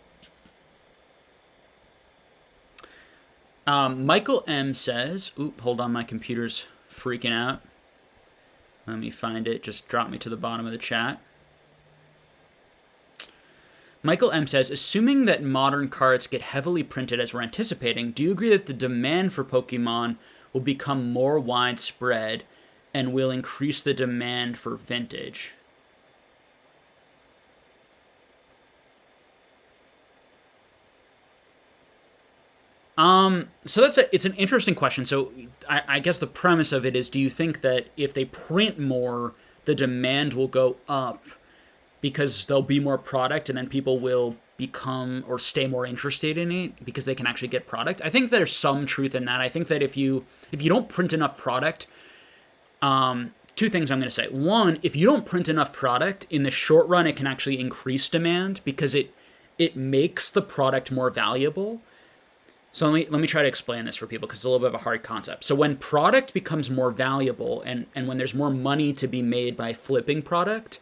Michael M says, hold on, my computer's freaking out. Let me find it. Just drop me to the bottom of the chat. Michael M says, assuming that modern cards get heavily printed as we're anticipating, do you agree that the demand for Pokemon will become more widespread and will increase the demand for vintage? So it's an interesting question. So I guess the premise of it is, do you think that if they print more, the demand will go up because there'll be more product and then people will become or stay more interested in it because they can actually get product? I think there's some truth in that. I think that if you don't print enough product, two things I'm going to say. One, if you don't print enough product, in the short run, it can actually increase demand because it makes the product more valuable. So let me try to explain this for people because it's a little bit of a hard concept. So when product becomes more valuable and when there's more money to be made by flipping product,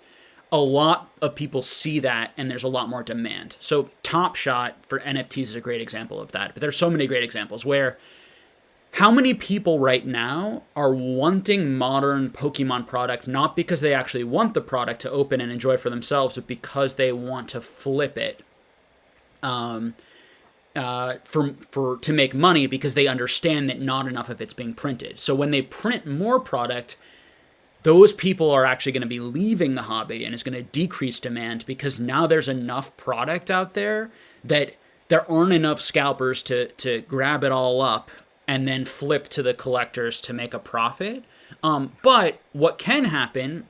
a lot of people see that and there's a lot more demand. So Top Shot for NFTs is a great example of that. But there's so many great examples where how many people right now are wanting modern Pokemon product, not because they actually want the product to open and enjoy for themselves, but because they want to flip it. To make money because they understand that not enough of it's being printed. So when they print more product, those people are actually going to be leaving the hobby and it's going to decrease demand because now there's enough product out there that there aren't enough scalpers to grab it all up and then flip to the collectors to make a profit. But what can happen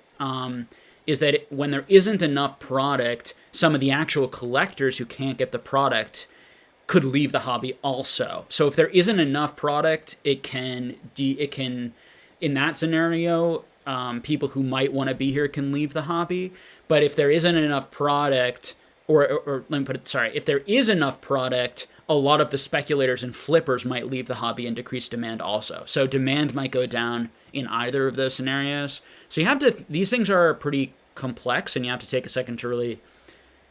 is that when there isn't enough product, some of the actual collectors who can't get the product could leave the hobby also. So if there isn't enough product, it can in that scenario, people who might want to be here can leave the hobby. But if there isn't enough product, or let me put it, sorry, if there is enough product, a lot of the speculators and flippers might leave the hobby and decrease demand also. So demand might go down in either of those scenarios. So you have to, these things are pretty complex and you have to take a second to really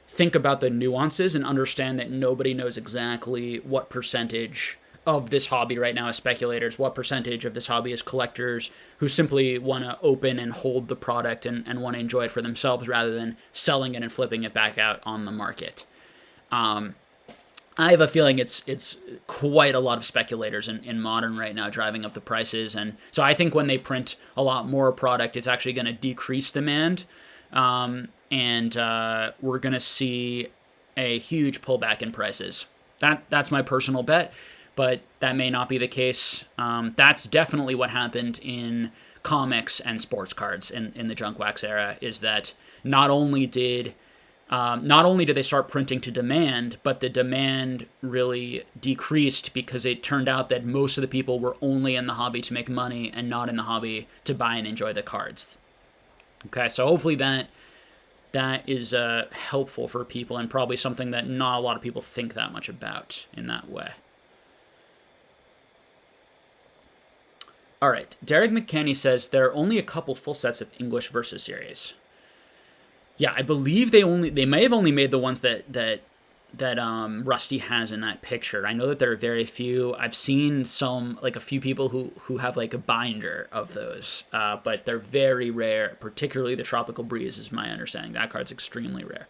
think about the nuances and understand that nobody knows exactly what percentage of this hobby right now is speculators, what percentage of this hobby is collectors who simply want to open and hold the product and want to enjoy it for themselves rather than selling it and flipping it back out on the market. I have a feeling it's quite a lot of speculators in modern right now driving up the prices. And so I think when they print a lot more product, it's actually going to decrease demand. And we're going to see a huge pullback in prices. That's my personal bet, but that may not be the case. That's definitely what happened in comics and sports cards in the junk wax era, is that not only did not only did they start printing to demand, but the demand really decreased because it turned out that most of the people were only in the hobby to make money and not in the hobby to buy and enjoy the cards. Okay, so hopefully that is helpful for people, and probably something that not a lot of people think that much about in that way. All right, Derek McKinney says there are only a couple full sets of English Versus series. Yeah, I believe they may have only made the ones that Rusty has in that picture. I know that there are very few. I've seen some, like a few people who have like a binder of those, but they're very rare. Particularly the Tropical Breeze is my understanding. That card's extremely rare.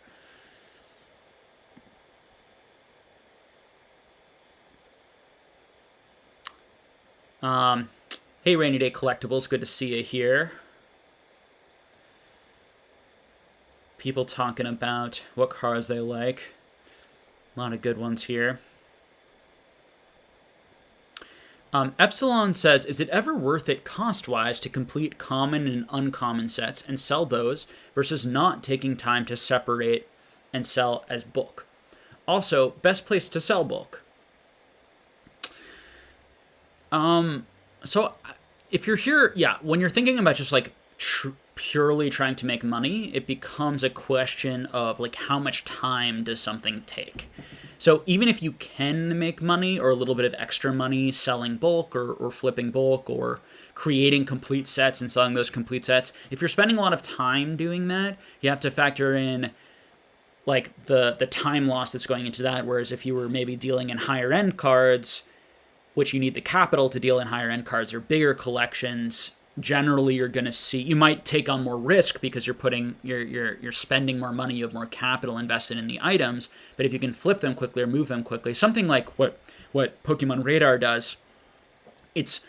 Hey, Rainy Day Collectibles, good to see you here. People talking about what cards they like. A lot of good ones here. Epsilon says, is it ever worth it cost-wise to complete common and uncommon sets and sell those versus not taking time to separate and sell as bulk? Also, best place to sell bulk. So if you're here, yeah, when you're thinking about just like purely trying to make money, it becomes a question of like how much time does something take. So even if you can make money or a little bit of extra money selling bulk or flipping bulk or creating complete sets and selling those complete sets, if you're spending a lot of time doing that, you have to factor in like the time loss that's going into that. Whereas if you were maybe dealing in higher end cards, which you need the capital to deal in higher end cards or bigger collections, generally you're going to see, you might take on more risk because you're spending more money, you have more capital invested in the items, but if you can flip them quickly or move them quickly, something like what Pokemon Radar does, it's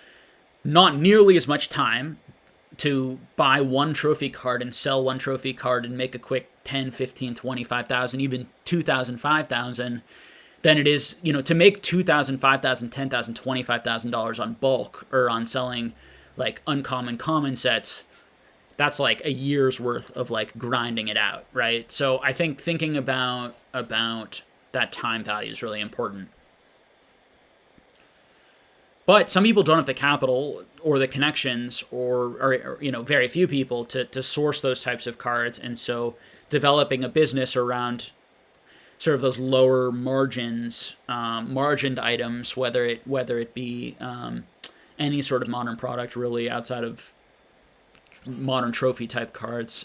not nearly as much time to buy one trophy card and sell one trophy card and make a quick 10, 15, 25,000, even 2,000, 5,000, than it is, to make $2,000, $5,000, $10,000, $25,000 on bulk or on selling like uncommon common sets. That's like a year's worth of like grinding it out, right? So I think thinking about that time value is really important. But some people don't have the capital or the connections or very few people to source those types of cards, and so developing a business around sort of those lower margined items, whether it be any sort of modern product really outside of modern trophy type cards,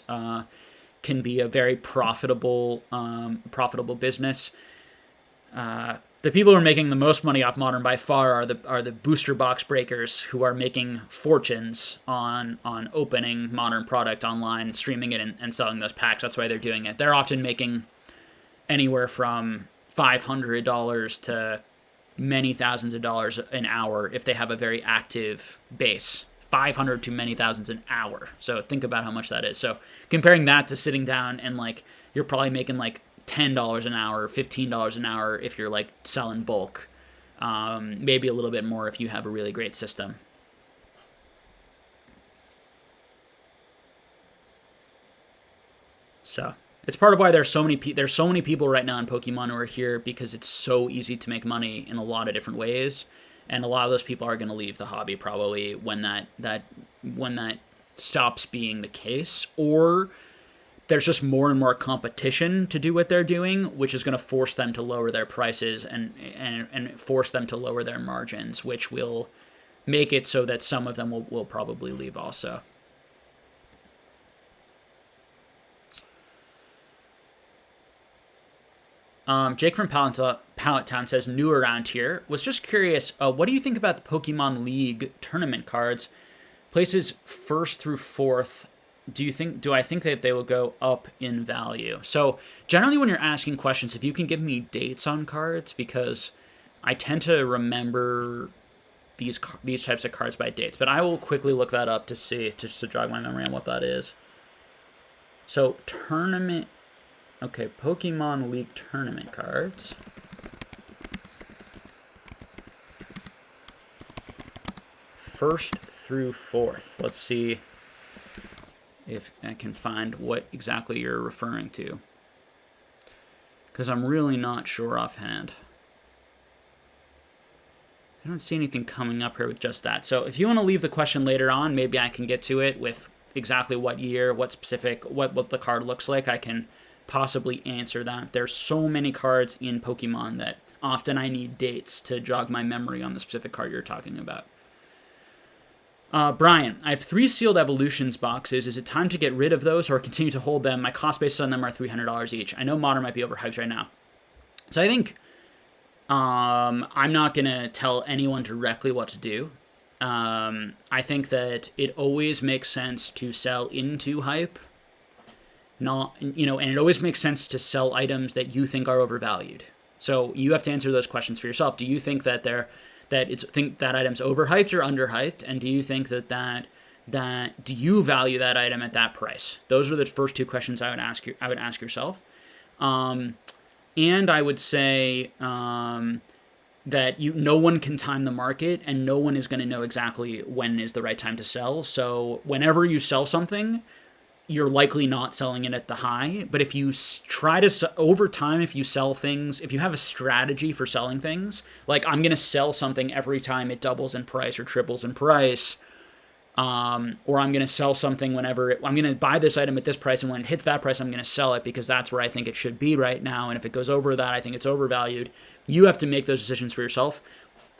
can be a very profitable business. The people who are making the most money off modern by far are the booster box breakers, who are making fortunes on opening modern product online, streaming it, and selling those packs. That's why they're doing it. They're often making anywhere from $500 to many thousands of dollars an hour if they have a very active base. 500 to many thousands an hour. So think about how much that is. So comparing that to sitting down and like you're probably making like $10 an hour, $15 an hour if you're like selling bulk. Maybe a little bit more if you have a really great system. So it's part of why there's so many people right now in Pokemon who are here, because it's so easy to make money in a lot of different ways, and a lot of those people are going to leave the hobby probably when that stops being the case, or there's just more and more competition to do what they're doing, which is going to force them to lower their prices and force them to lower their margins, which will make it so that some of them will probably leave also. Jake from Pallet Town says, new around here. Was just curious, what do you think about the Pokemon League tournament cards? Places 1st through 4th. Do I think that they will go up in value? So generally when you're asking questions, if you can give me dates on cards, because I tend to remember these types of cards by dates, but I will quickly look that up to see, just to jog my memory on what that is. So tournament. Okay, Pokemon League tournament cards. First through 4th. Let's see if I can find what exactly you're referring to. because I'm really not sure offhand. I don't see anything coming up here with just that. So if you want to leave the question later on, maybe I can get to it with exactly what year, what specific, what the card looks like. I can possibly answer that. There's so many cards in Pokemon that often I need dates to jog my memory on the specific card you're talking about. Brian, I have 3 sealed Evolutions boxes. Is it time to get rid of those or continue to hold them? My cost basis on them are $300 each. I know Modern might be overhyped right now. So I think I'm not going to tell anyone directly what to do. I think that it always makes sense to sell into hype. And it always makes sense to sell items that you think are overvalued. So you have to answer those questions for yourself. Do you think that that item's overhyped or underhyped? And do you think that do you value that item at that price? Those are the first 2 questions I would ask yourself. And I would say that no one can time the market, and no one is going to know exactly when is the right time to sell. So whenever you sell something, you're likely not selling it at the high. But if you try to, over time, if you sell things, if you have a strategy for selling things, like I'm going to sell something every time it doubles in price or triples in price, or I'm going to sell something whenever I'm going to buy this item at this price, and when it hits that price, I'm going to sell it because that's where I think it should be right now. And if it goes over that, I think it's overvalued. You have to make those decisions for yourself.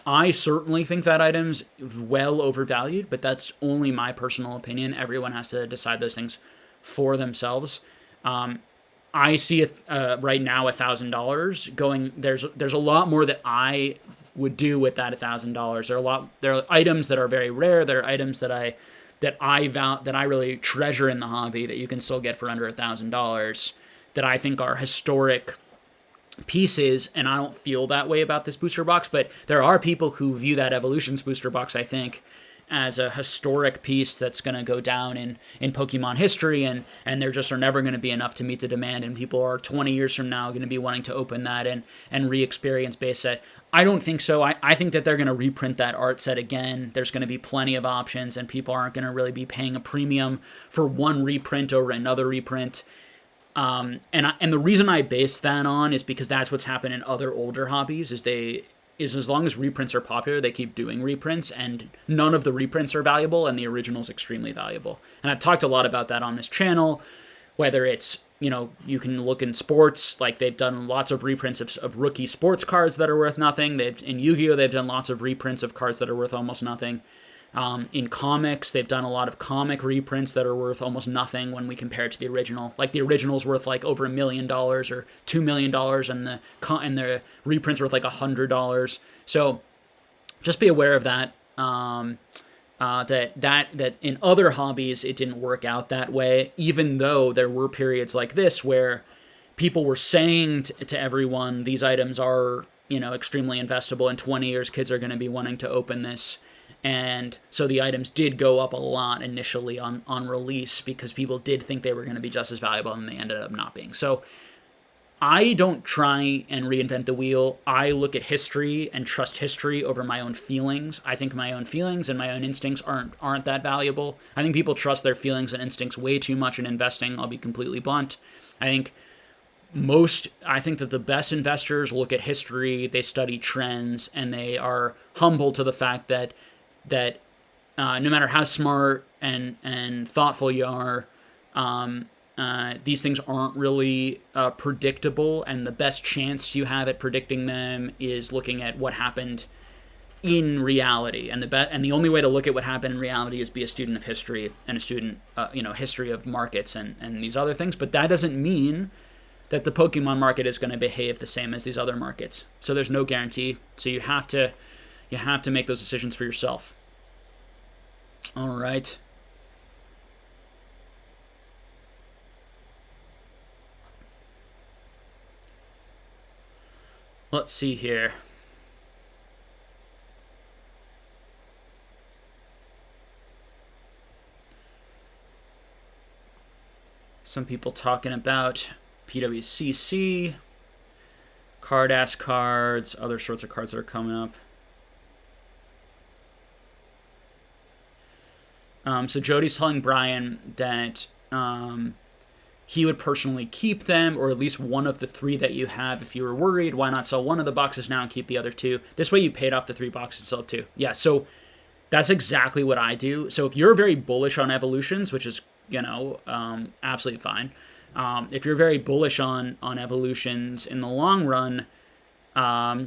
I certainly think that item's well overvalued, but that's only my personal opinion. Everyone has to decide those things for themselves. I see it right now $1,000 going. There's a lot more that I would do with that $1,000. There are items that are very rare. There are items that I really treasure in the hobby that you can still get for under $1,000 that I think are historic pieces, and I don't feel that way about this booster box, but there are people who view that Evolutions booster box, I think, as a historic piece that's going to go down in Pokemon history, and there just are never going to be enough to meet the demand, and people are 20 years from now going to be wanting to open that and re-experience base set. I don't think so. I think that they're going to reprint that art set again. There's going to be plenty of options, and people aren't going to really be paying a premium for one reprint over another reprint. And the reason I base that on is because that's what's happened in other older hobbies, is as long as reprints are popular, they keep doing reprints, and none of the reprints are valuable, and the original's extremely valuable. And I've talked a lot about that on this channel, whether it's, you can look in sports, like they've done lots of reprints of rookie sports cards that are worth nothing. In Yu-Gi-Oh! They've done lots of reprints of cards that are worth almost nothing. In comics, they've done a lot of comic reprints that are worth almost nothing when we compare it to the original. Like the original's worth like over $1 million or $2 million, and the reprint's worth like $100. So just be aware of that. That in other hobbies it didn't work out that way, even though there were periods like this where people were saying to everyone these items are extremely investable. In 20 years, kids are going to be wanting to open this. And so the items did go up a lot initially on release because people did think they were going to be just as valuable, and they ended up not being. So I don't try and reinvent the wheel. I look at history and trust history over my own feelings. I think my own feelings and my own instincts aren't that valuable. I think people trust their feelings and instincts way too much in investing. I'll be completely blunt. I think that the best investors look at history, they study trends, and they are humble to the fact that no matter how smart and thoughtful you are, these things aren't really predictable, and the best chance you have at predicting them is looking at what happened in reality. And the only way to look at what happened in reality is be a student of history and a student, history of markets and these other things. But that doesn't mean that the Pokemon market is going to behave the same as these other markets. So there's no guarantee. So you have to make those decisions for yourself. All right. Let's see here. Some people talking about PWCC, card-ass cards, other sorts of cards that are coming up. So Jody's telling Brian that he would personally keep them, or at least one of the 3 that you have. If you were worried, why not sell one of the boxes now and keep the other 2? This way you paid off the 3 boxes and sell 2. Yeah, so that's exactly what I do. So if you're very bullish on evolutions, which is, absolutely fine. If you're very bullish on evolutions in the long run,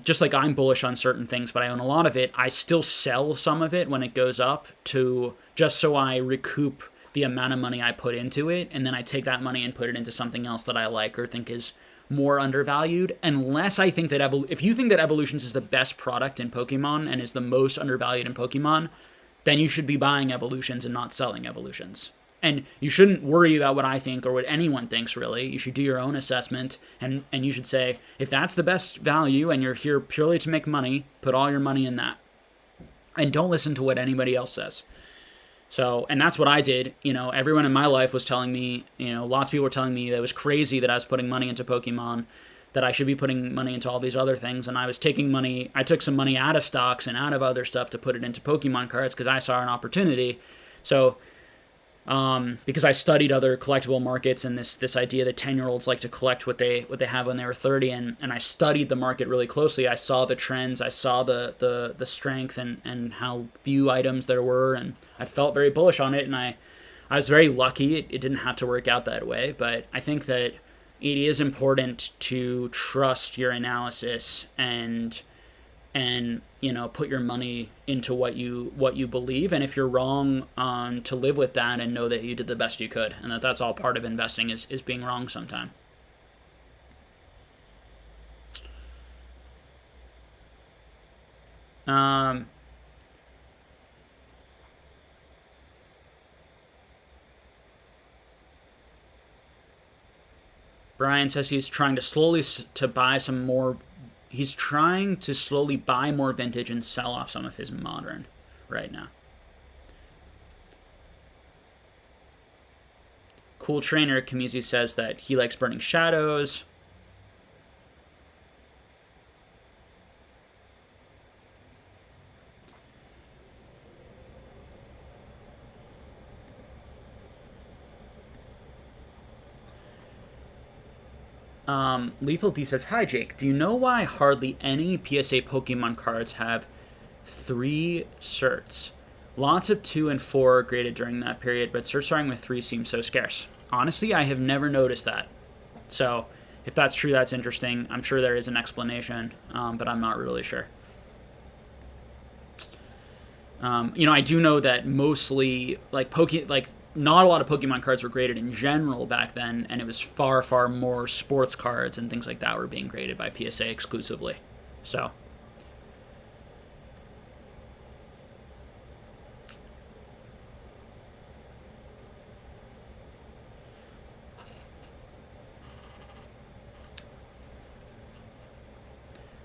just like I'm bullish on certain things, but I own a lot of it, I still sell some of it when it goes up just so I recoup the amount of money I put into it, and then I take that money and put it into something else that I like or think is more undervalued. Unless I think that if you think that Evolutions is the best product in Pokemon and is the most undervalued in Pokemon, then you should be buying Evolutions and not selling Evolutions. And you shouldn't worry about what I think or what anyone thinks, really. You should do your own assessment, and you should say, if that's the best value and you're here purely to make money, put all your money in that. And don't listen to what anybody else says. So, and that's what I did. Everyone in my life was telling me, lots of people were telling me that it was crazy that I was putting money into Pokemon, that I should be putting money into all these other things. And I took some money out of stocks and out of other stuff to put it into Pokemon cards because I saw an opportunity. So, because I studied other collectible markets and this idea that 10-year-olds like to collect what they have when they were 30, and I studied the market really closely. I saw the trends, I saw the strength and how few items there were, and I felt very bullish on it, and I was very lucky it didn't have to work out that way. But I think that it is important to trust your analysis and put your money into what you believe, and if you're wrong, to live with that and know that you did the best you could, and that's all part of investing is being wrong sometime. Brian says he's trying to buy some more. He's trying to slowly buy more vintage and sell off some of his modern right now. Cool Trainer Kamizi says that he likes Burning Shadows. Lethal D says, hi Jake, do you know why hardly any PSA Pokemon cards have 3 certs? Lots of 2 and 4 are graded during that period, but certs starting with 3 seems so scarce. Honestly, I have never noticed that. So, if that's true, that's interesting. I'm sure there is an explanation, but I'm not really sure. I do know that mostly, not a lot of Pokemon cards were graded in general back then, and it was far, far more sports cards and things like that were being graded by PSA exclusively. So,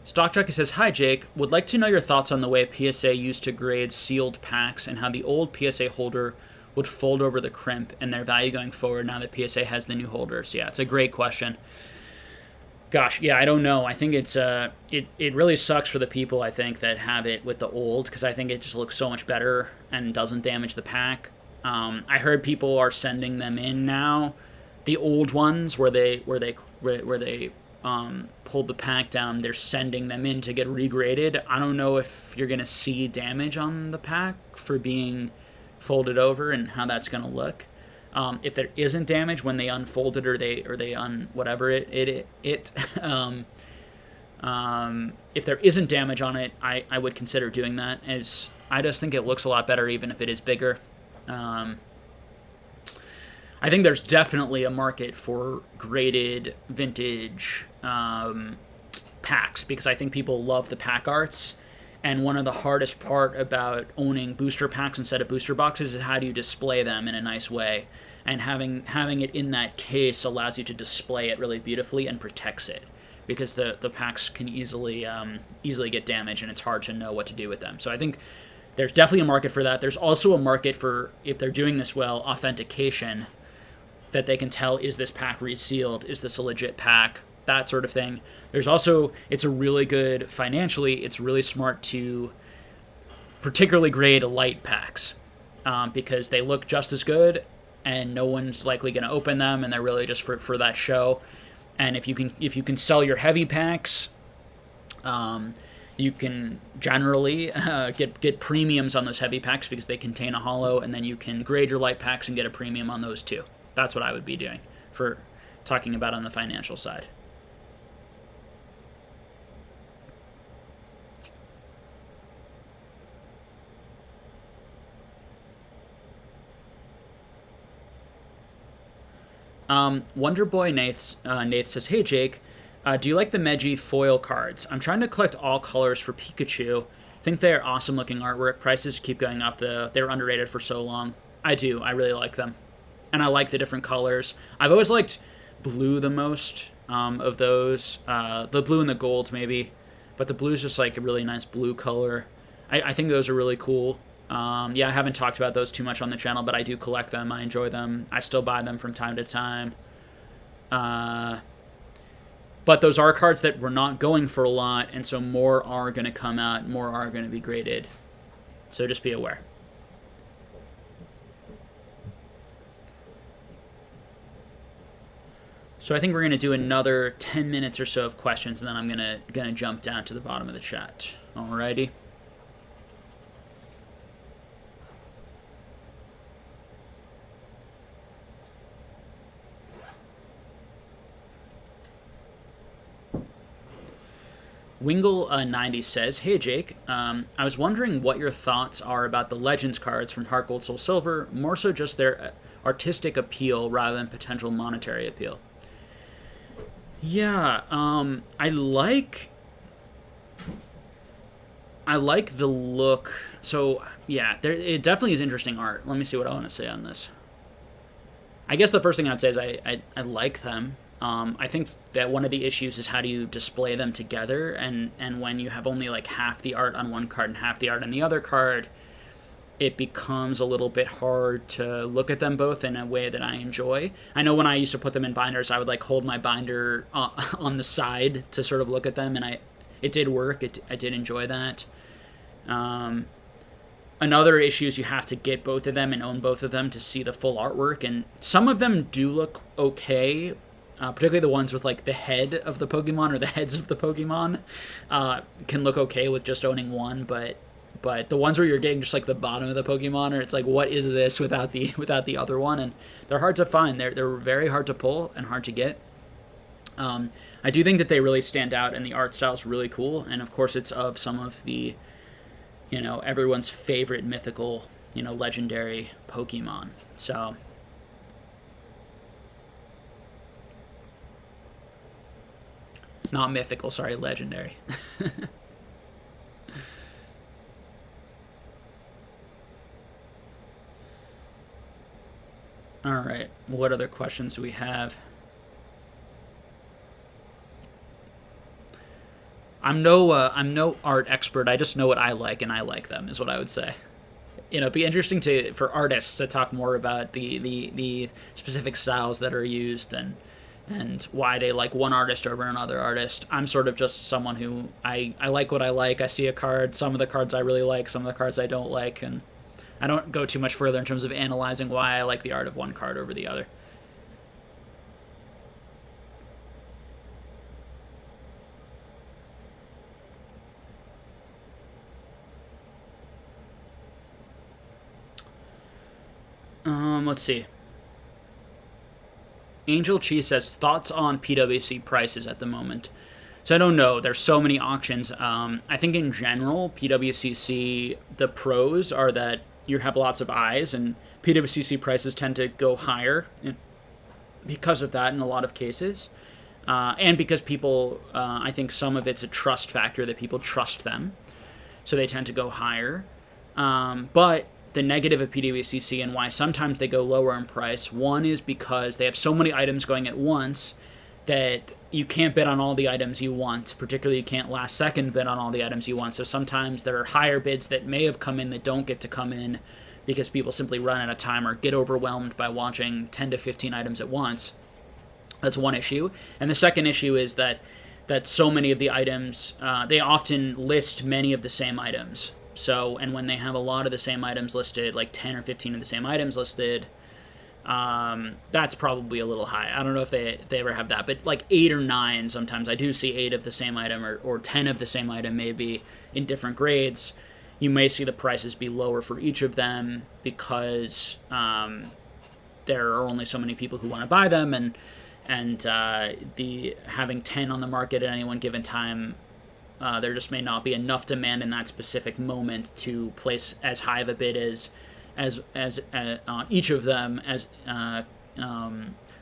Stock Jockey says, hi Jake, would like to know your thoughts on the way PSA used to grade sealed packs and how the old PSA holder would fold over the crimp and their value going forward now that PSA has the new holders. Yeah, it's a great question. Gosh, yeah, I don't know. I think it's it really sucks for the people, I think, that have it with the old, because I think it just looks so much better and doesn't damage the pack. I heard people are sending them in now, the old ones where they pulled the pack down. They're sending them in to get regraded. I don't know if you're gonna see damage on the pack for being folded over and how that's going to look. If there isn't damage when they unfold it or they whatever if there isn't damage on it, I would consider doing that, as I just think it looks a lot better even if it is bigger. I think there's definitely a market for graded vintage packs, because I think people love the pack arts. And one of the hardest part about owning booster packs instead of booster boxes is how do you display them in a nice way. And having it in that case allows you to display it really beautifully and protects it, because the packs can easily get damaged and it's hard to know what to do with them. So I think there's definitely a market for that. There's also a market for, if they're doing this well, authentication, that they can tell, is this pack resealed? Is this a legit pack? That sort of thing. There's also, it's a really good, financially, it's really smart to particularly grade light packs, because they look just as good and no one's likely going to open them, and they're really just for that show. And if you can sell your heavy packs, you can generally get premiums on those heavy packs because they contain a holo, and then you can grade your light packs and get a premium on those too. That's what I would be doing for talking about on the financial side. Wonderboy Nath says, "Hey Jake, do you like the Meiji foil cards? I'm trying to collect all colors for Pikachu. Think they are awesome looking artwork. Prices keep going up. They were underrated for so long. I do. I really like them, and I like the different colors. I've always liked blue the most of those. The blue and the gold maybe, but the blue is just like a really nice blue color. I think those are really cool. Yeah, I haven't talked about those too much on the channel, but I do collect them. I enjoy them. I still buy them from time to time. But those are cards that we're not going for a lot, and so more are going to come out, more are going to be graded. So just be aware. So I think we're going to do another 10 minutes or so of questions, and then I'm going to jump down to the bottom of the chat. Alrighty. Wingle90 says, "Hey Jake, I was wondering what your thoughts are about the Legends cards from Heart Gold Soul Silver, more so just their artistic appeal rather than potential monetary appeal." Yeah, I like the look. So yeah, it definitely is interesting art. Let me see what I want to say on this. I guess the first thing I'd say is I like them. I think that one of the issues is how do you display them together, and when you have only like half the art on one card and half the art on the other card, it becomes a little bit hard to look at them both in a way that I enjoy. I know when I used to put them in binders, I would like hold my binder on the side to sort of look at them, and it did work. I did enjoy that. Another issue is you have to get both of them and own both of them to see the full artwork, and some of them do look okay. Particularly the ones with like the head of the Pokemon or the heads of the Pokemon can look okay with just owning one, but the ones where you're getting just like the bottom of the Pokemon, or it's like, what is this without the other one? And they're hard to find. They're very hard to pull and hard to get. I do think that they really stand out, and the art style is really cool. And of course, it's of some of the, everyone's favorite mythical, legendary Pokemon. So. Not mythical, sorry, legendary. All right, what other questions do we have? I'm no art expert. I just know what I like, and I like them, is what I would say. It'd be interesting for artists to talk more about the specific styles that are used and why they like one artist over another artist. I'm sort of just someone who, I like what I like. I see a card, some of the cards I really like, some of the cards I don't like, and I don't go too much further in terms of analyzing why I like the art of one card over the other. Let's see. Angel Chi says, thoughts on PWC prices at the moment. So I don't know. There's so many auctions. I think in general, PWCC, the pros are that you have lots of eyes, and PWCC prices tend to go higher because of that in a lot of cases. And because people, I think some of it's a trust factor that people trust them, so they tend to go higher. But the negative of PWCC and why sometimes they go lower in price, one is because they have so many items going at once that you can't bid on all the items you want. Particularly, you can't last second bid on all the items you want. So sometimes there are higher bids that may have come in that don't get to come in because people simply run out of time or get overwhelmed by watching 10 to 15 items at once. That's one issue. And the second issue is that so many of the items, they often list many of the same items. So, and when they have a lot of the same items listed, like 10 or 15 of the same items listed, That's probably a little high. I don't know if they ever have that, but like 8 or 9 sometimes. I do see 8 of the same item, or 10 of the same item maybe in different grades. You may see the prices be lower for each of them because there are only so many people who want to buy them, and the having 10 on the market at any one given time, there just may not be enough demand in that specific moment to place as high of a bid as on each of them as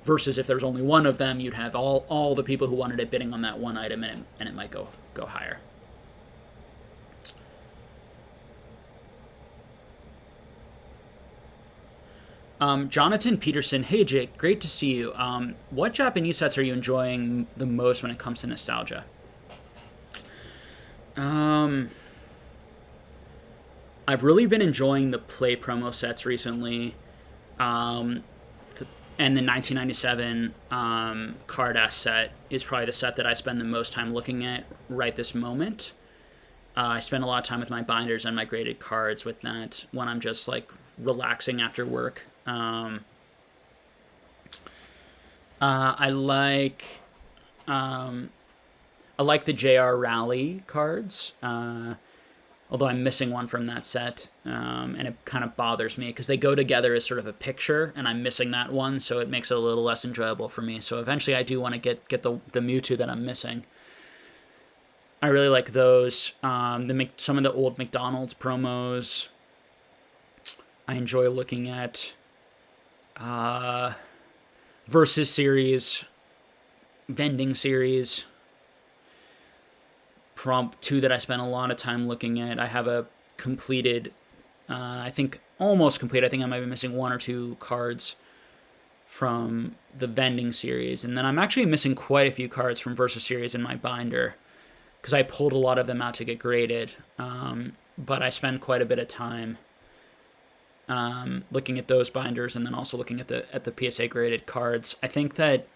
versus if there was only one of them, you'd have all the people who wanted it bidding on that one item, and it might go higher. Jonathan Peterson, hey Jake, great to see you. What Japanese sets are you enjoying the most when it comes to nostalgia? I've really been enjoying the Play promo sets recently, and the 1997 Card-S set is probably the set that I spend the most time looking at right this moment. I spend a lot of time with my binders and my graded cards with that when I'm just like relaxing after work. I like the JR Rally cards, although I'm missing one from that set, and it kind of bothers me because they go together as sort of a picture, and I'm missing that one, so it makes it a little less enjoyable for me. So eventually I do want to get the Mewtwo that I'm missing. I really like those. Some of the old McDonald's promos. I enjoy looking at Versus series, vending series. Prompt 2 that I spent a lot of time looking at. I have a completed, I think almost complete. I think I might be missing 1 or 2 cards from the vending series. And then I'm actually missing quite a few cards from Versus series in my binder because I pulled a lot of them out to get graded. But I spend quite a bit of time looking at those binders, and then also looking at the PSA graded cards. I think that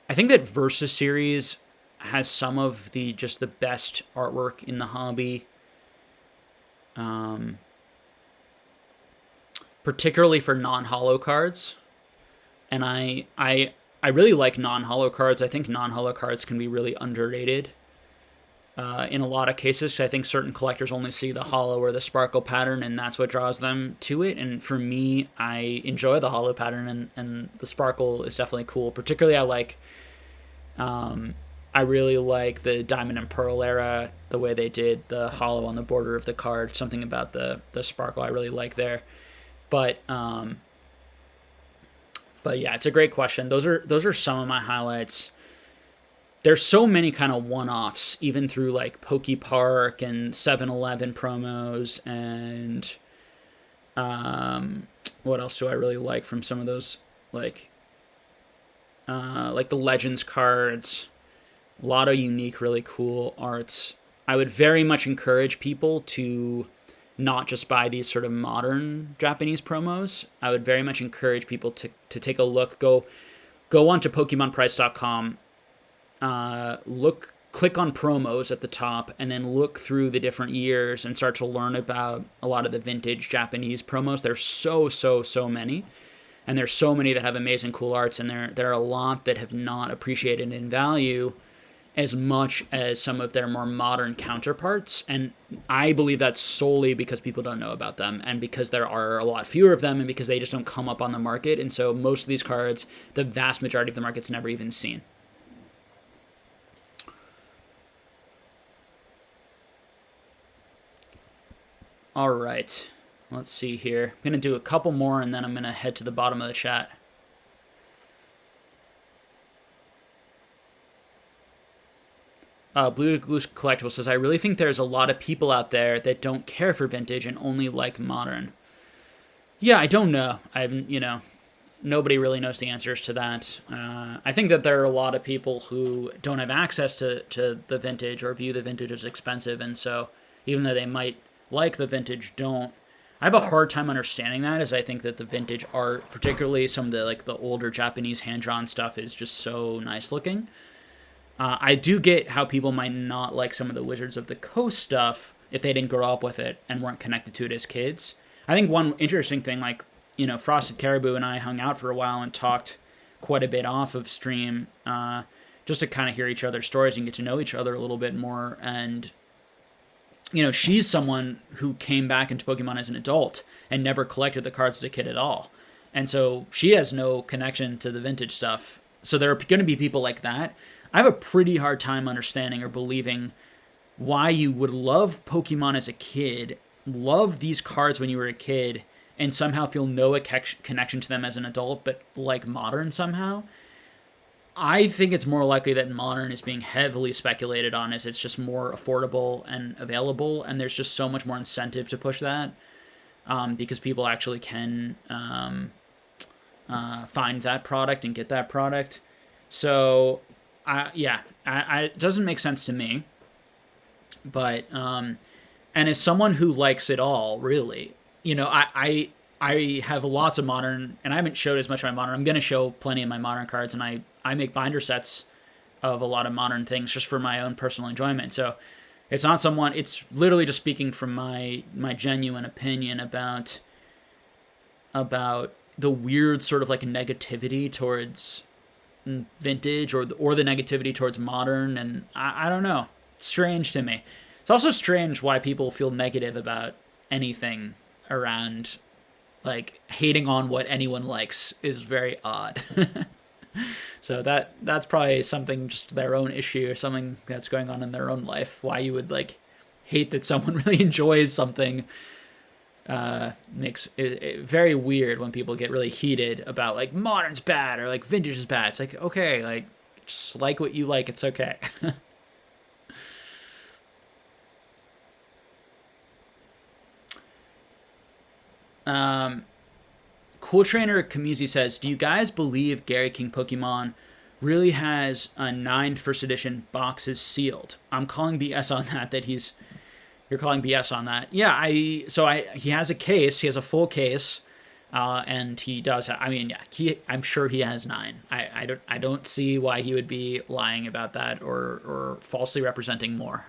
Versus series has some of the best artwork in the hobby, particularly for non-holo cards. And I really like non-holo cards. I think non-holo cards can be really underrated in a lot of cases. I think certain collectors only see the holo or the sparkle pattern, and that's what draws them to it. And for me, I enjoy the holo pattern, and the sparkle is definitely cool. Particularly, I really like the Diamond and Pearl era, the way they did the holo on the border of the card. Something about the sparkle I really like there. But yeah, it's a great question. Those are some of my highlights. There's so many kind of one-offs, even through like Poke Park and 7-Eleven promos, and what else do I really like from some of those, like the Legends cards. A lot of unique, really cool arts. I would very much encourage people to not just buy these sort of modern Japanese promos. I would very much encourage people to take a look. Go onto PokemonPrice.com. Click on promos at the top, and then look through the different years and start to learn about a lot of the vintage Japanese promos. There's so many, and there's so many that have amazing cool arts, and there are a lot that have not appreciated in value as much as some of their more modern counterparts. And I believe that's solely because people don't know about them, and because there are a lot fewer of them, and because they just don't come up on the market. And so most of these cards, the vast majority of the market's never even seen. All right, let's see here. I'm going to do a couple more, and then I'm going to head to the bottom of the chat. Blue Goose Collectible says, I really think there's a lot of people out there that don't care for vintage and only like modern. Yeah, I don't know. Nobody really knows the answers to that. I think that there are a lot of people who don't have access to the vintage, or view the vintage as expensive, and so even though they might like the vintage, don't. I have a hard time understanding that, as I think that the vintage art, particularly some of the older Japanese hand-drawn stuff, is just so nice looking. I do get how people might not like some of the Wizards of the Coast stuff if they didn't grow up with it and weren't connected to it as kids. I think one interesting thing, Frosted Caribou and I hung out for a while and talked quite a bit off of stream, just to kind of hear each other's stories and get to know each other a little bit more. And she's someone who came back into Pokemon as an adult and never collected the cards as a kid at all. And so she has no connection to the vintage stuff. So there are going to be people like that. I have a pretty hard time understanding or believing why you would love Pokemon as a kid, love these cards when you were a kid, and somehow feel no connection to them as an adult, but like Modern somehow. I think it's more likely that Modern is being heavily speculated on as it's just more affordable and available, and there's just so much more incentive to push that, because people actually can find that product and get that product. So, it doesn't make sense to me. But, and as someone who likes it all, really, I have lots of Modern, and I haven't showed as much of my Modern. I'm going to show plenty of my Modern cards, and I make binder sets of a lot of Modern things just for my own personal enjoyment. So it's literally just speaking from my genuine opinion about the weird sort of like negativity towards vintage or the negativity towards Modern. And I don't know. It's strange to me. It's also strange why people feel negative about anything around, like, hating on what anyone likes is very odd. So that's probably something, just their own issue or something that's going on in their own life. Why you would, like, hate that someone really enjoys something makes it very weird when people get really heated about, like, Modern's bad or, like, vintage is bad. It's like, okay, like, just like what you like. It's okay. Cool Trainer Kamizi says, do you guys believe Gary King Pokemon really has a 9 first edition boxes sealed? I'm calling BS on that, you're calling BS on that. Yeah, he has a case, he has a full case, and he does, I'm sure he has 9. I don't see why he would be lying about that or falsely representing more.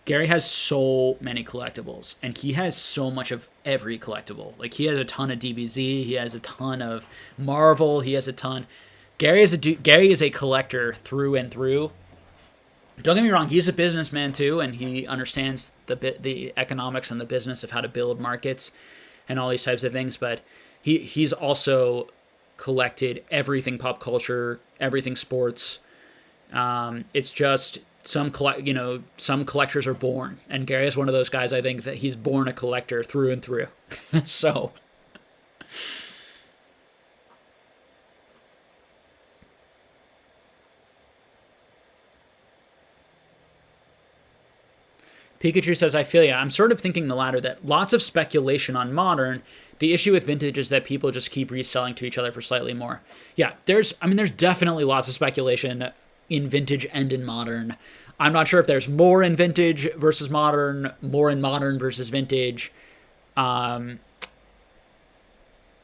Gary has so many collectibles, and he has so much of every collectible. Like, he has a ton of DBZ, he has a ton of Marvel, he has a ton. Gary is a collector through and through. Don't get me wrong, he's a businessman too, and he understands the economics and the business of how to build markets and all these types of things, but he's also collected everything pop culture, everything sports. It's just some collectors are born, and Gary is one of those guys. I think that he's born a collector through and through. So Pikachu says, I feel ya. I'm sort of thinking the latter, that lots of speculation on Modern. The issue with vintage is that people just keep reselling to each other for slightly more. Yeah, there's definitely lots of speculation in vintage and in Modern. I'm not sure if there's more in vintage versus Modern, more in Modern versus vintage. I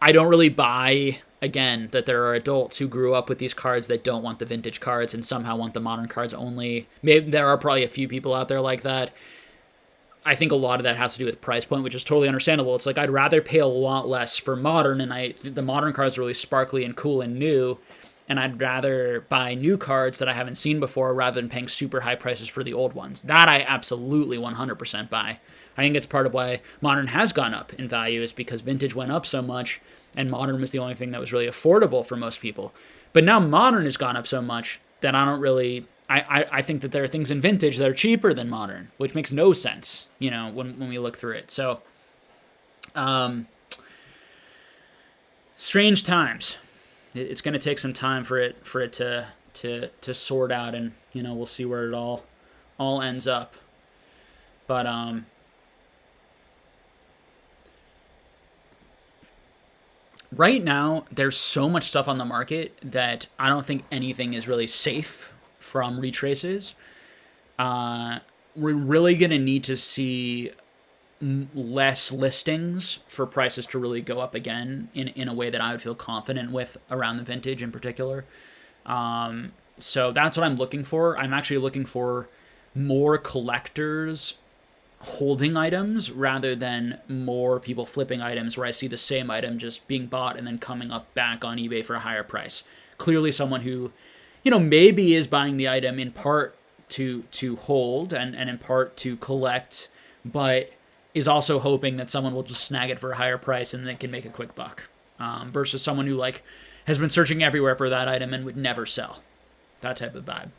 don't really buy, again, that there are adults who grew up with these cards that don't want the vintage cards and somehow want the Modern cards only. Maybe there are probably a few people out there like that. I think a lot of that has to do with price point, which is totally understandable. It's like, I'd rather pay a lot less for Modern, and the Modern cards are really sparkly and cool and new, and I'd rather buy new cards that I haven't seen before rather than paying super high prices for the old ones. That I absolutely 100% buy. I think it's part of why Modern has gone up in value, is because vintage went up so much, and Modern was the only thing that was really affordable for most people. But now Modern has gone up so much that I don't really... I think that there are things in vintage that are cheaper than Modern, which makes no sense, when we look through it. So, strange times. It's going to take some time for it to sort out, and we'll see where it all ends up. But right now there's so much stuff on the market that I don't think anything is really safe from retraces. We're really going to need to see less listings for prices to really go up again in a way that I would feel confident with around the vintage in particular. So that's what I'm looking for. I'm actually looking for more collectors holding items rather than more people flipping items, where I see the same item just being bought and then coming up back on eBay for a higher price. Clearly someone who, maybe is buying the item in part to hold and in part to collect, but is also hoping that someone will just snag it for a higher price and then can make a quick buck. Versus someone who like has been searching everywhere for that item and would never sell. That type of vibe.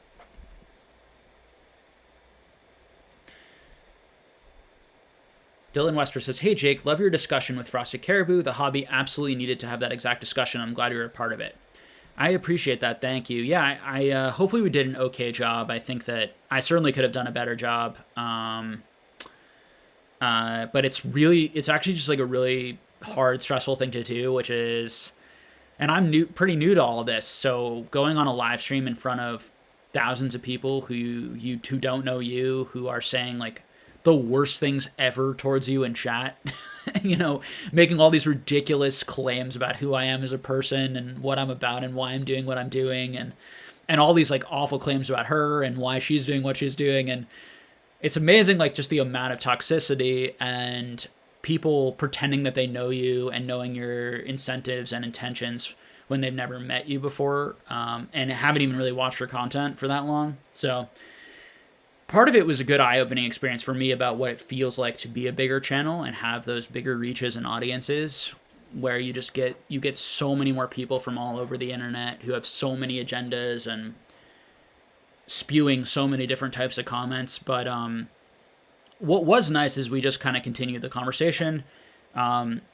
Dylan Wester says, "Hey Jake, love your discussion with Frosted Caribou. The hobby absolutely needed to have that exact discussion. I'm glad you were a part of it." I appreciate that. Thank you. Yeah, I hopefully we did an okay job. I think that I certainly could have done a better job. But it's actually just like a really hard, stressful thing to do, which is, and I'm pretty new to all of this. So going on a live stream in front of thousands of people who don't know you, who are saying like the worst things ever towards you in chat, making all these ridiculous claims about who I am as a person and what I'm about and why I'm doing what I'm doing, and all these like awful claims about her and why she's doing what she's doing. And it's amazing, like just the amount of toxicity and people pretending that they know you and knowing your incentives and intentions when they've never met you before, and haven't even really watched your content for that long. So part of it was a good eye-opening experience for me about what it feels like to be a bigger channel and have those bigger reaches and audiences, where you get so many more people from all over the internet who have so many agendas and spewing so many different types of comments. But what was nice is we just kind of continued the conversation.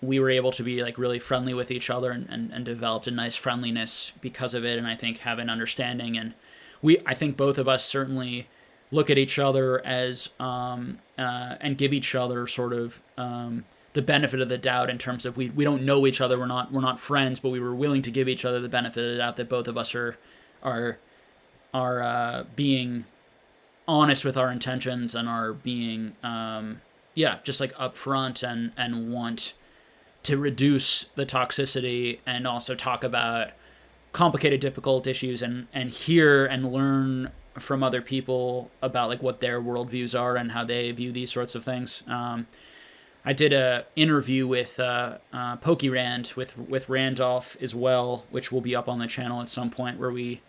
We were able to be like really friendly with each other and developed a nice friendliness because of it, and I think have an understanding. And I think both of us certainly look at each other as and give each other sort of the benefit of the doubt in terms of we don't know each other, we're not friends, but we were willing to give each other the benefit of the doubt that both of us are being honest with our intentions and are being just like upfront and want to reduce the toxicity and also talk about complicated, difficult issues and hear and learn from other people about like what their worldviews are and how they view these sorts of things. I did a interview with PokeRand with Randolph as well, which will be up on the channel at some point, where we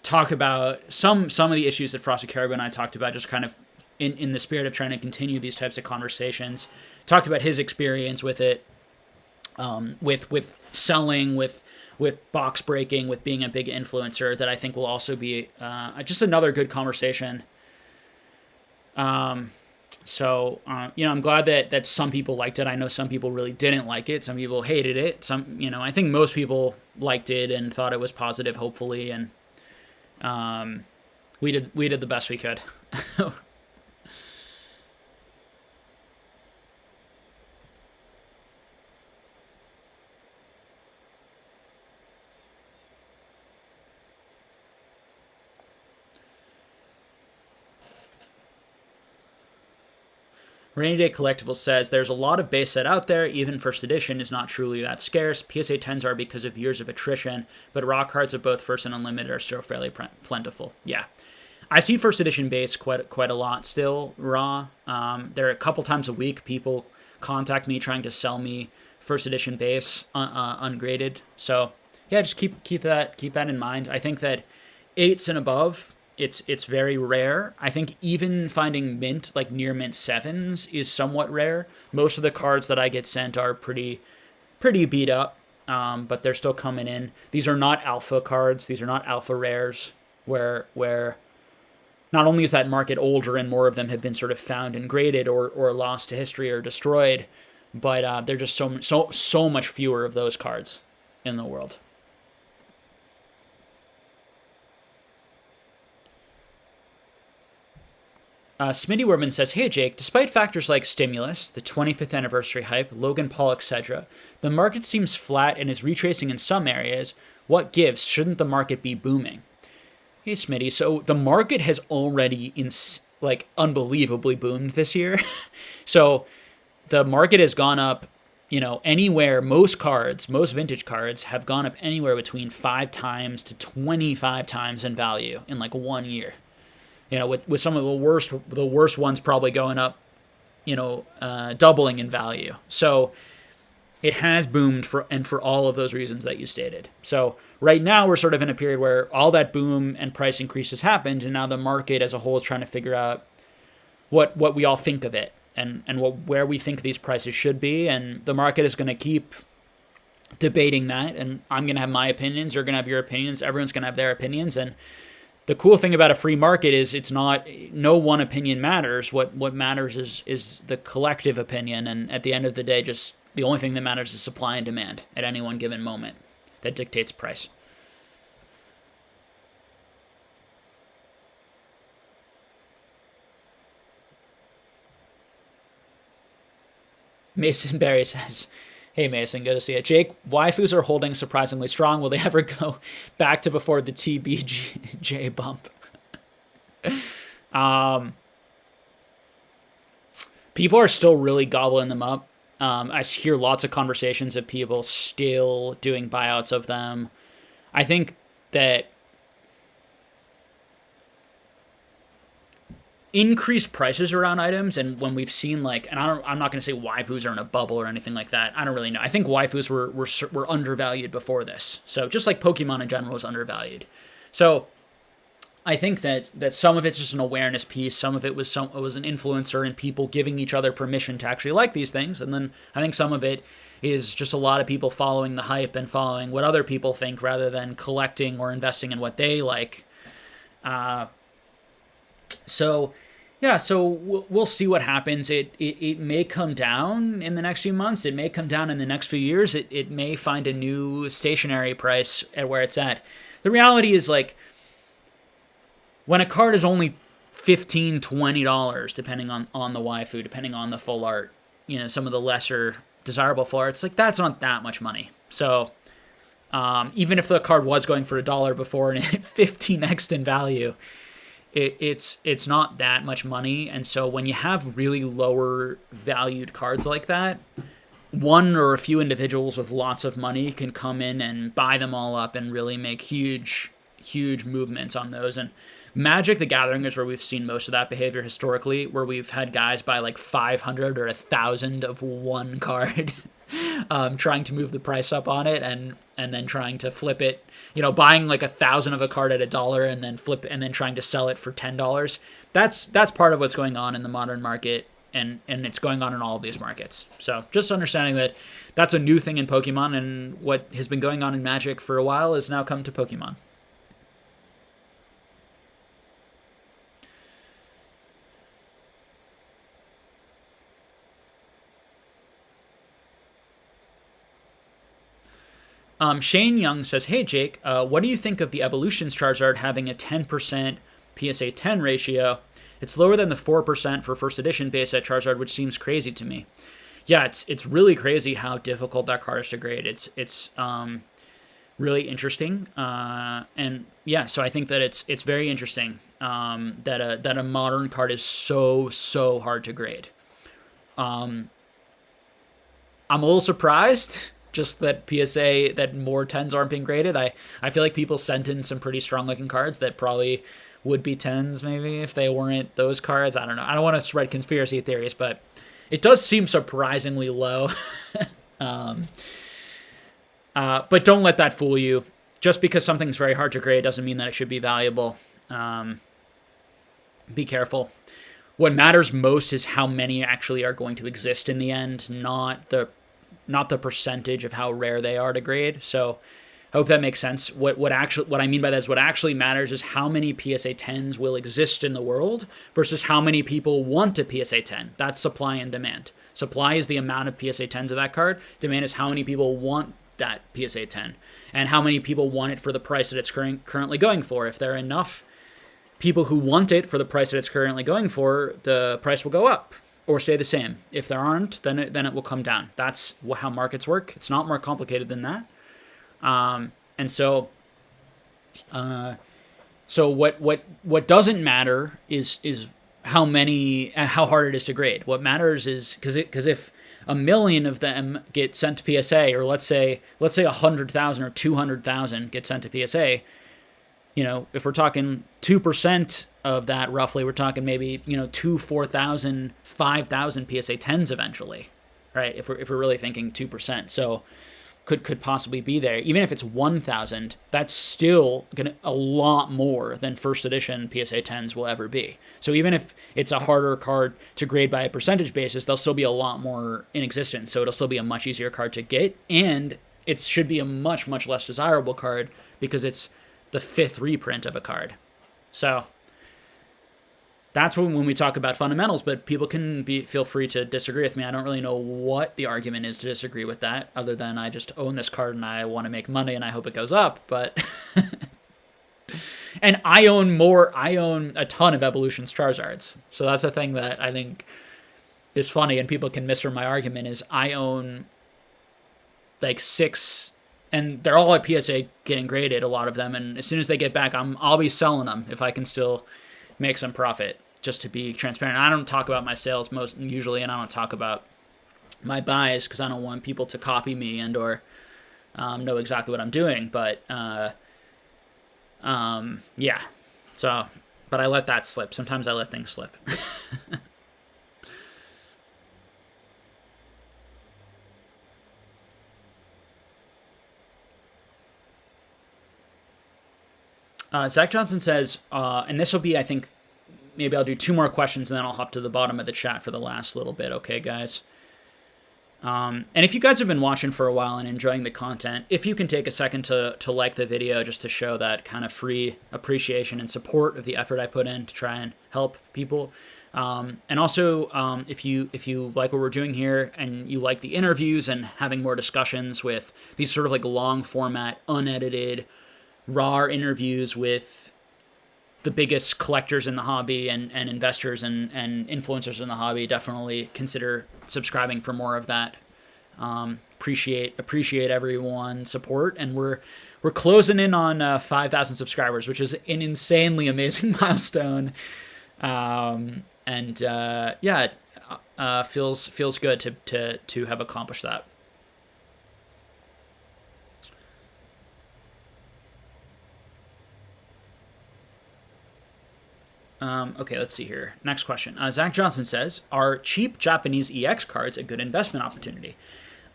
talk about some of the issues that Frosted Caribou and I talked about, just kind of in the spirit of trying to continue these types of conversations. Talked about his experience with it, with selling, with box breaking, with being a big influencer, that I think will also be just another good conversation. So I'm glad that some people liked it. I know some people really didn't like it. Some people hated it. I think most people liked it and thought it was positive, hopefully. And we did the best we could. Rainy Day Collectibles says, "There's a lot of base set out there. Even first edition is not truly that scarce. PSA 10s are because of years of attrition, but raw cards of both first and unlimited are still fairly plentiful." Yeah. I see first edition base quite a lot still raw. There are a couple times a week people contact me trying to sell me first edition base ungraded. So yeah, just keep that in mind. I think that 8s and above, it's very rare. I think even finding mint, like near mint 7s, is somewhat rare. Most of the cards that I get sent are pretty beat up, but they're still coming in. These are not alpha cards. These are not alpha rares, where not only is that market older and more of them have been sort of found and graded or lost to history or destroyed, but they're just so much fewer of those cards in the world. Smitty Werman says, "Hey Jake, despite factors like stimulus, the 25th anniversary hype, Logan Paul, etc., the market seems flat and is retracing in some areas. What gives? Shouldn't the market be booming?" Hey Smitty, so the market has already unbelievably boomed this year. So the market has gone up, anywhere, most vintage cards have gone up anywhere between 5 times to 25 times in value in like 1 year. With some of the worst ones probably going up doubling in value. So it has boomed for all of those reasons that you stated. So right now we're sort of in a period where all that boom and price increases happened, and now the market as a whole is trying to figure out what we all think of it and where we think these prices should be. And the market is going to keep debating that, and I'm going to have my opinions, you're going to have your opinions, everyone's going to have their opinions. And the cool thing about a free market is no one opinion matters. What matters is the collective opinion, and at the end of the day, just the only thing that matters is supply and demand at any one given moment that dictates price. Mason Berry says, hey Mason, good to see you. Jake, waifus are holding surprisingly strong. Will they ever go back to before the TBJ bump? People are still really gobbling them up. I hear lots of conversations of people still doing buyouts of them. I think that increased prices around items, and when we've seen and I'm not going to say waifus are in a bubble or anything like that. I don't really know. I think waifus were undervalued before this. So just like Pokemon in general was undervalued. So I think that some of it's just an awareness piece. Some of it was an influencer and people giving each other permission to actually like these things. And then I think some of it is just a lot of people following the hype and following what other people think rather than collecting or investing in what they like. So we'll see what happens. It may come down in the next few months. It may come down in the next few years. It may find a new stationary price at where it's at. The reality is when a card is only $15, $20, depending on the waifu, depending on the full art, some of the lesser desirable full arts, that's not that much money. So even if the card was going for $1 before and it 15x'd in value, it's not that much money. And so when you have really lower valued cards like that, one or a few individuals with lots of money can come in and buy them all up and really make huge movements on those. And Magic the Gathering is where we've seen most of that behavior historically, where we've had guys buy 500 or 1,000 of one card, trying to move the price up on it, and then trying to flip it, buying 1,000 of a card at $1 and then trying to sell it for $10. That's part of what's going on in the modern market, and it's going on in all of these markets. So just understanding that that's a new thing in Pokemon, and what has been going on in Magic for a while has now come to Pokemon. Shane Young says, hey Jake, what do you think of the Evolutions Charizard having a 10% PSA 10 ratio? It's lower than the 4% for first edition base set Charizard, which seems crazy to me. Yeah, it's really crazy how difficult that card is to grade. It's really interesting. And yeah, so I think that it's very interesting that a modern card is so hard to grade. I'm a little surprised just that PSA, that more 10s aren't being graded. I feel like people sent in some pretty strong looking cards that probably would be 10s maybe if they weren't those cards. I don't know. I don't want to spread conspiracy theories, but it does seem surprisingly low. But don't let that fool you. Just because something's very hard to grade doesn't mean that it should be valuable. Be careful. What matters most is how many actually are going to exist in the end, not the percentage of how rare they are to grade. So hope that makes sense. What I mean by that is what actually matters is how many PSA 10s will exist in the world versus how many people want a PSA 10. That's supply and demand. Supply is the amount of PSA 10s of that card. Demand is how many people want that PSA 10 and how many people want it for the price that it's currently going for. If there are enough people who want it for the price that it's currently going for, the price will go up or stay the same. If there aren't, then it will come down. That's how markets work. It's not more complicated than that. And so what doesn't matter is how hard it is to grade. What matters is because if 1 million of them get sent to PSA, or let's say 100,000 or 200,000 get sent to PSA, if we're talking 2% of that roughly, we're talking maybe, 2, 4,000, 5,000 PSA 10s eventually, right? If we're really thinking 2%. So could possibly be there. Even if it's 1,000, that's still a lot more than first edition PSA 10s will ever be. So even if it's a harder card to grade by a percentage basis, there'll still be a lot more in existence. So it'll still be a much easier card to get, and it should be a much, much less desirable card because it's the 5th reprint of a card. So that's when we talk about fundamentals, but people can feel free to disagree with me. I don't really know what the argument is to disagree with that, other than I just own this card and I want to make money and I hope it goes up. But and I own a ton of Evolutions Charizards. So that's a thing that I think is funny and people can misread my argument is I own like 6, and they're all at PSA getting graded, a lot of them, and as soon as they get back, I'll be selling them if I can still make some profit, just to be transparent. I don't talk about my sales usually, and I don't talk about my buys because I don't want people to copy me and or know exactly what I'm doing. But yeah. So, but I let that slip. Sometimes I let things slip. Zach Johnson says, and this will be, I think, maybe I'll do 2 more questions and then I'll hop to the bottom of the chat for the last little bit. Okay, guys? And if you guys have been watching for a while and enjoying the content, if you can take a second to like the video just to show that kind of free appreciation and support of the effort I put in to try and help people. And also, if you like what we're doing here and you like the interviews and having more discussions with these sort of like long format, unedited, raw interviews with the biggest collectors in the hobby and investors and influencers in the hobby, definitely consider subscribing for more of that. Appreciate everyone's support, and we're closing in on 5,000 subscribers, which is an insanely amazing milestone. Feels good to have accomplished that. Okay, let's see here. Next question. Zach Johnson says, are cheap Japanese EX cards a good investment opportunity?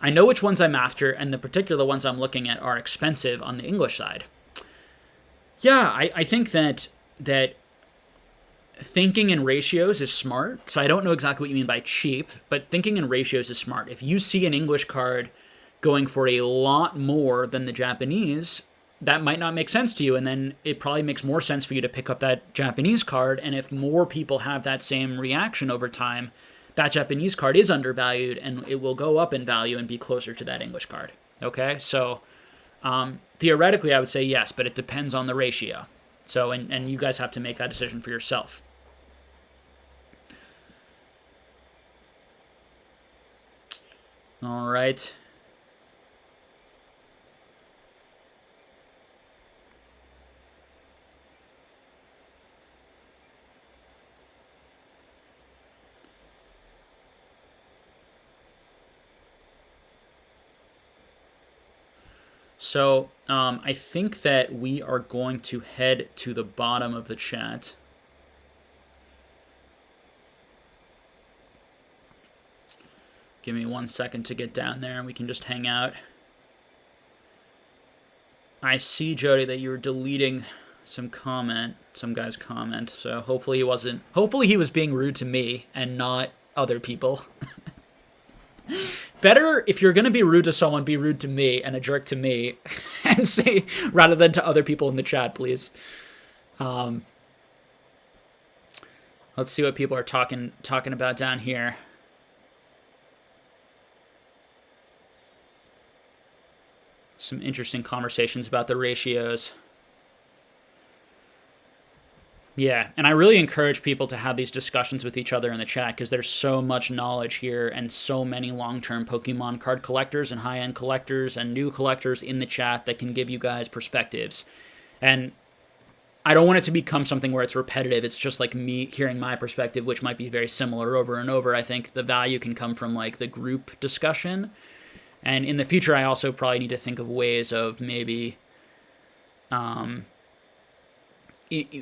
I know which ones I'm after, and the particular ones I'm looking at are expensive on the English side. Yeah, I think that thinking in ratios is smart. So I don't know exactly what you mean by cheap, but thinking in ratios is smart. If you see an English card going for a lot more than the Japanese, that might not make sense to you, and then it probably makes more sense for you to pick up that Japanese card, and if more people have that same reaction over time, that Japanese card is undervalued, and it will go up in value and be closer to that English card. Okay? So, theoretically, I would say yes, but it depends on the ratio. So, and you guys have to make that decision for yourself. All right. So I think that we are going to head to the bottom of the chat. Give me 1 second to get down there and we can just hang out. I see, Jody, that you were deleting some guy's comment. So hopefully he was being rude to me and not other people. Better, if you're going to be rude to someone, be rude to me and a jerk to me and say, rather than to other people in the chat, please. Let's see what people are talking about down here. Some interesting conversations about the ratios. Yeah, and I really encourage people to have these discussions with each other in the chat because there's so much knowledge here and so many long-term Pokemon card collectors and high-end collectors and new collectors in the chat that can give you guys perspectives. And I don't want it to become something where it's repetitive. It's just like me hearing my perspective, which might be very similar over and over. I think the value can come from like the group discussion. And in the future, I also probably need to think of ways of maybe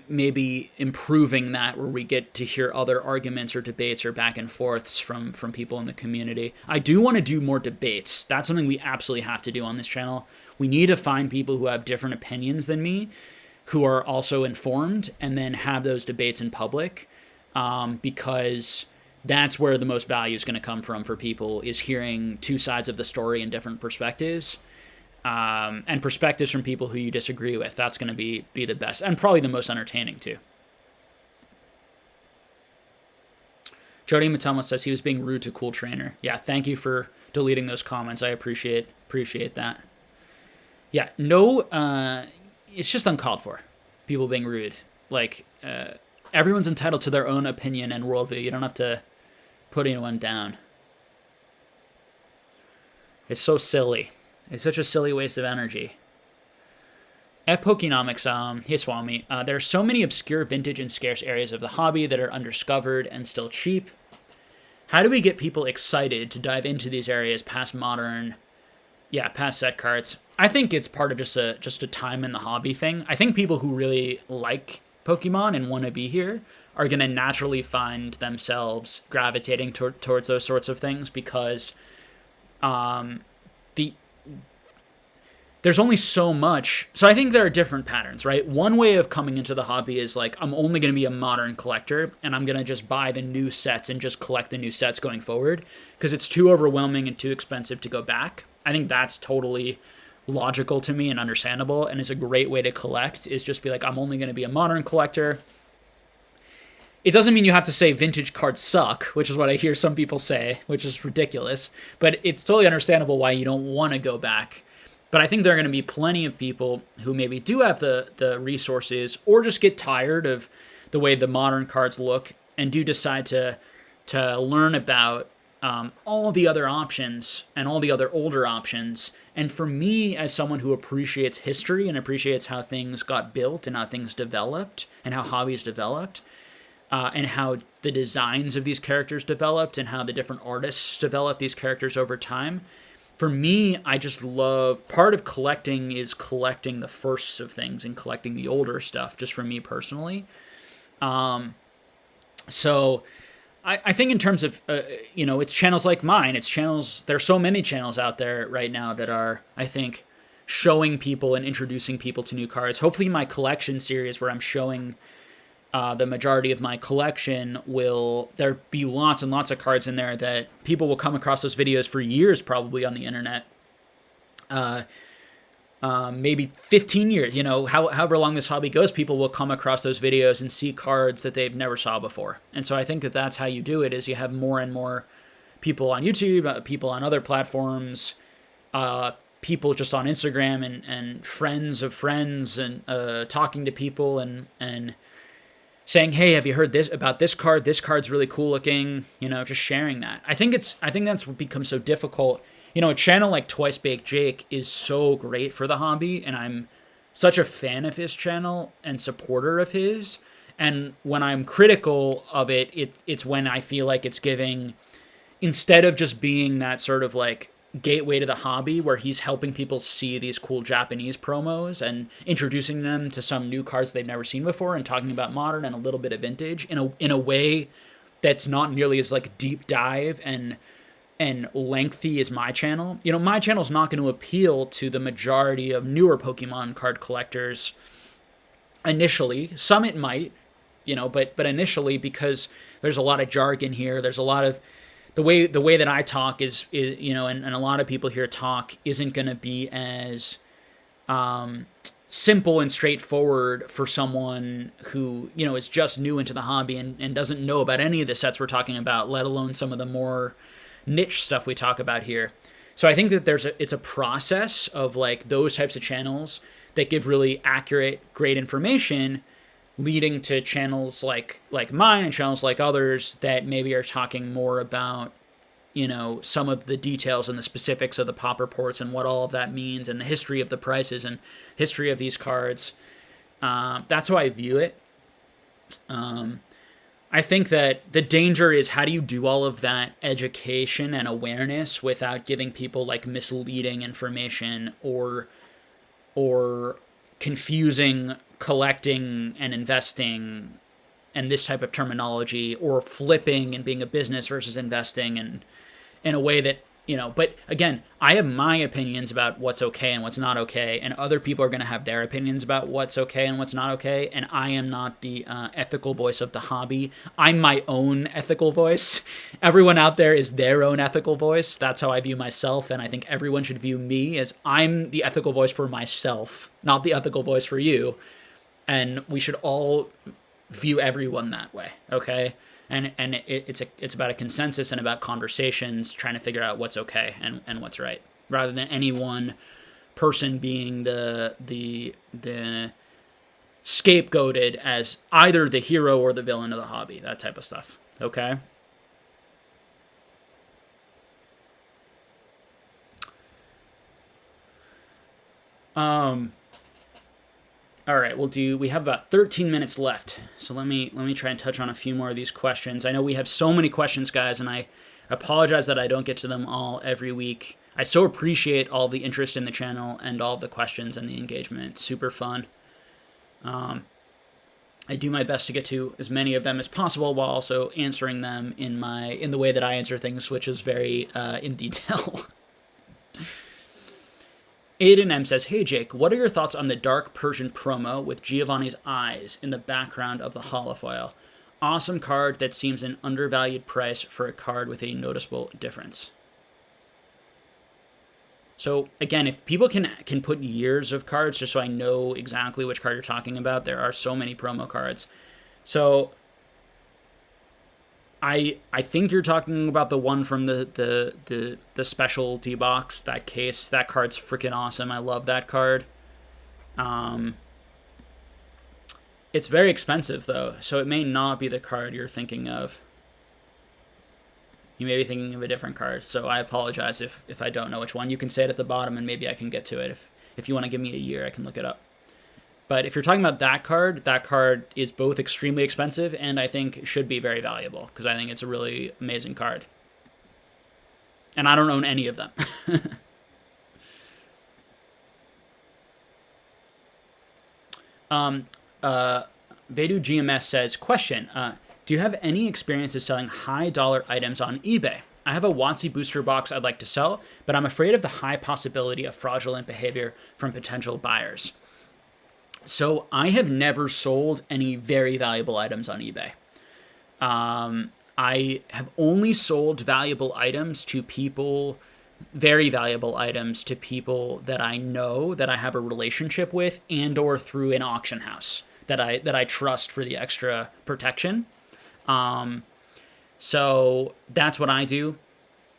maybe improving that, where we get to hear other arguments or debates or back and forths from people in the community. I do want to do more debates. That's something we absolutely have to do on this channel. We need to find people who have different opinions than me, who are also informed, and then have those debates in public, because that's where the most value is going to come from for people, is hearing two sides of the story and different perspectives. And perspectives from people who you disagree with. That's going to be the best, and probably the most entertaining too. Jody Matoma says he was being rude to Cool Trainer. Yeah, thank you for deleting those comments. I appreciate that. Yeah, no, it's just uncalled for. People being rude. Like, everyone's entitled to their own opinion and worldview. You don't have to put anyone down. It's so silly. It's such a silly waste of energy. At Pokenomics, hey Swami, there are so many obscure vintage and scarce areas of the hobby that are undiscovered and still cheap. How do we get people excited to dive into these areas past set cards? I think it's part of just a time in the hobby thing. I think people who really like Pokemon and want to be here are going to naturally find themselves gravitating towards those sorts of things, because there's only so much. So I think there are different patterns, right? One way of coming into the hobby is like, I'm only going to be a modern collector, and I'm going to just buy the new sets and just collect the new sets going forward, because it's too overwhelming and too expensive to go back. I think that's totally logical to me and understandable, and is a great way to collect, is just be like, I'm only going to be a modern collector. It doesn't mean you have to say vintage cards suck, which is what I hear some people say, which is ridiculous, but it's totally understandable why you don't want to go back. But I think there are going to be plenty of people who maybe do have the resources, or just get tired of the way the modern cards look, and do decide to learn about all the other options and all the other older options. And for me, as someone who appreciates history and appreciates how things got built and how things developed and how hobbies developed, and how the designs of these characters developed and how the different artists developed these characters over time, for me, I just love, part of collecting is collecting the firsts of things and collecting the older stuff, just for me personally. So I think in terms of, it's channels like mine, there's so many channels out there right now that are, I think, showing people and introducing people to new cards. Hopefully my collection series, where I'm showing the majority of my collection, there be lots and lots of cards in there that people will come across those videos for years, probably on the internet. Maybe 15 years, however long this hobby goes, people will come across those videos and see cards that they've never saw before. And so I think that that's how you do it, is you have more and more people on YouTube, people on other platforms, people just on Instagram, and friends of friends, and talking to people and saying, hey, have you heard about this card? This card's really cool looking, just sharing that. I think that's what becomes so difficult. A channel like Twice Baked Jake is so great for the hobby, and I'm such a fan of his channel and supporter of his. And when I'm critical of it, it's when I feel like it's giving, instead of just being that sort of like gateway to the hobby where he's helping people see these cool Japanese promos and introducing them to some new cards they've never seen before, and talking about modern and a little bit of vintage in a way that's not nearly as like deep dive and lengthy as my channel. My channel's not going to appeal to the majority of newer Pokemon card collectors initially. Some it might, but initially, because there's a lot of jargon here. There's a lot of the way that I talk is and a lot of people here talk isn't going to be as simple and straightforward for someone who, is just new into the hobby and doesn't know about any of the sets we're talking about, let alone some of the more niche stuff we talk about here. So I think that it's a process of like those types of channels that give really accurate, great information, leading to channels like mine and channels like others that maybe are talking more about, some of the details and the specifics of the pop reports and what all of that means, and the history of the prices and history of these cards. That's how I view it. I think that the danger is, how do you do all of that education and awareness without giving people like misleading information or confusing collecting and investing and this type of terminology, or flipping and being a business versus investing, and in a way that, but again, I have my opinions about what's okay and what's not okay, and other people are going to have their opinions about what's okay and what's not okay, and I am not the ethical voice of the hobby. I'm my own ethical voice. Everyone out there is their own ethical voice. That's how I view myself, and I think everyone should view me as I'm the ethical voice for myself, not the ethical voice for you, and we should all view everyone that way, okay? And it's about a consensus and about conversations, trying to figure out what's okay and what's right, rather than any one person being the scapegoated as either the hero or the villain of the hobby, that type of stuff, okay? All right, we have about 13 minutes left, so let me try and touch on a few more of these questions. I know we have so many questions, guys, and I apologize that I don't get to them all every week. I so appreciate all the interest in the channel and all the questions and the engagement. It's super fun. I do my best to get to as many of them as possible while also answering them in the way that I answer things, which is very in detail. Aiden M says, "Hey Jake, what are your thoughts on the dark Persian promo with Giovanni's eyes in the background of the holofoil? Awesome card that seems an undervalued price for a card with a noticeable difference." So again, if people can put years of cards, just so I know exactly which card you're talking about, there are so many promo cards. So I think you're talking about the one from the specialty box, that case. That card's freaking awesome. I love that card. It's very expensive though, so it may not be the card you're thinking of. You may be thinking of a different card, so I apologize if I don't know which one. You can say it at the bottom and maybe I can get to it. If you want to give me a year, I can look it up. But if you're talking about that card is both extremely expensive and I think should be very valuable, because I think it's a really amazing card. And I don't own any of them. Vedu GMS says, question, do you have any experiences selling high dollar items on eBay? I have a WotC booster box I'd like to sell, but I'm afraid of the high possibility of fraudulent behavior from potential buyers. So I have never sold any very valuable items on eBay. I have only sold valuable items to people, very valuable items to people that I know, that I have a relationship with, and or through an auction house that I trust for the extra protection. So that's what I do.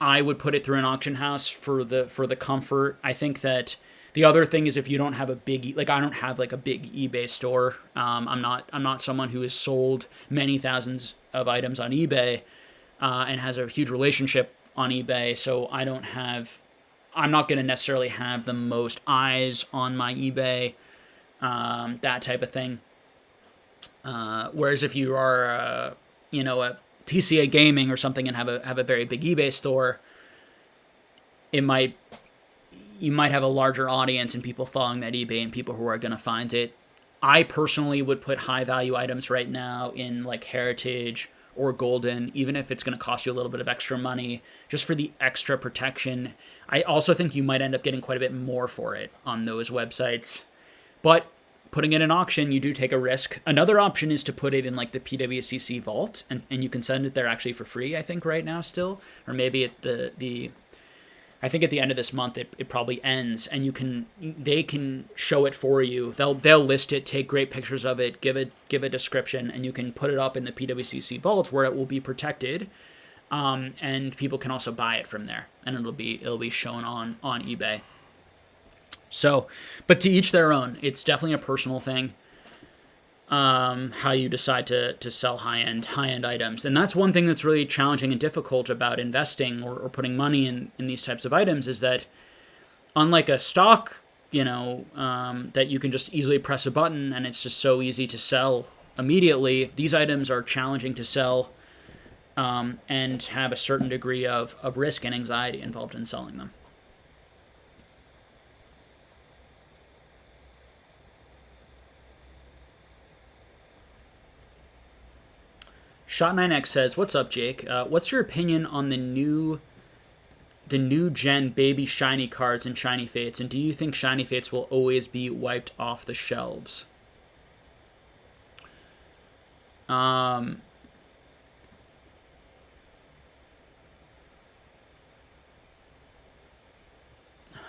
I would put it through an auction house for the comfort. I think that the other thing is, if you don't have a big, I don't have like a big eBay store. I'm not someone who has sold many thousands of items on eBay, and has a huge relationship on eBay. So I'm not going to necessarily have the most eyes on my eBay, that type of thing. Whereas if you are, a TCA Gaming or something and have a very big eBay store, you might have a larger audience and people following that eBay and people who are going to find it. I personally would put high value items right now in like Heritage or Golden, even if it's going to cost you a little bit of extra money, just for the extra protection. I also think you might end up getting quite a bit more for it on those websites. But putting it in auction, you do take a risk. Another option is to put it in like the PWCC vault, and you can send it there actually for free, I think, right now still. Or maybe at I think at the end of this month it probably ends, and they can show it for you. They'll list it, take great pictures of it, give a description, and you can put it up in the PWCC vault where it will be protected, and people can also buy it from there, and it'll be shown on eBay. So, but to each their own. It's definitely a personal thing. How you decide to sell high-end items. And that's one thing that's really challenging and difficult about investing or putting money in these types of items, is that unlike a stock, that you can just easily press a button and it's just so easy to sell immediately, these items are challenging to sell, and have a certain degree of risk and anxiety involved in selling them. Shot9X says, "What's up, Jake? What's your opinion on the new gen baby shiny cards and shiny fates, and do you think shiny fates will always be wiped off the shelves?"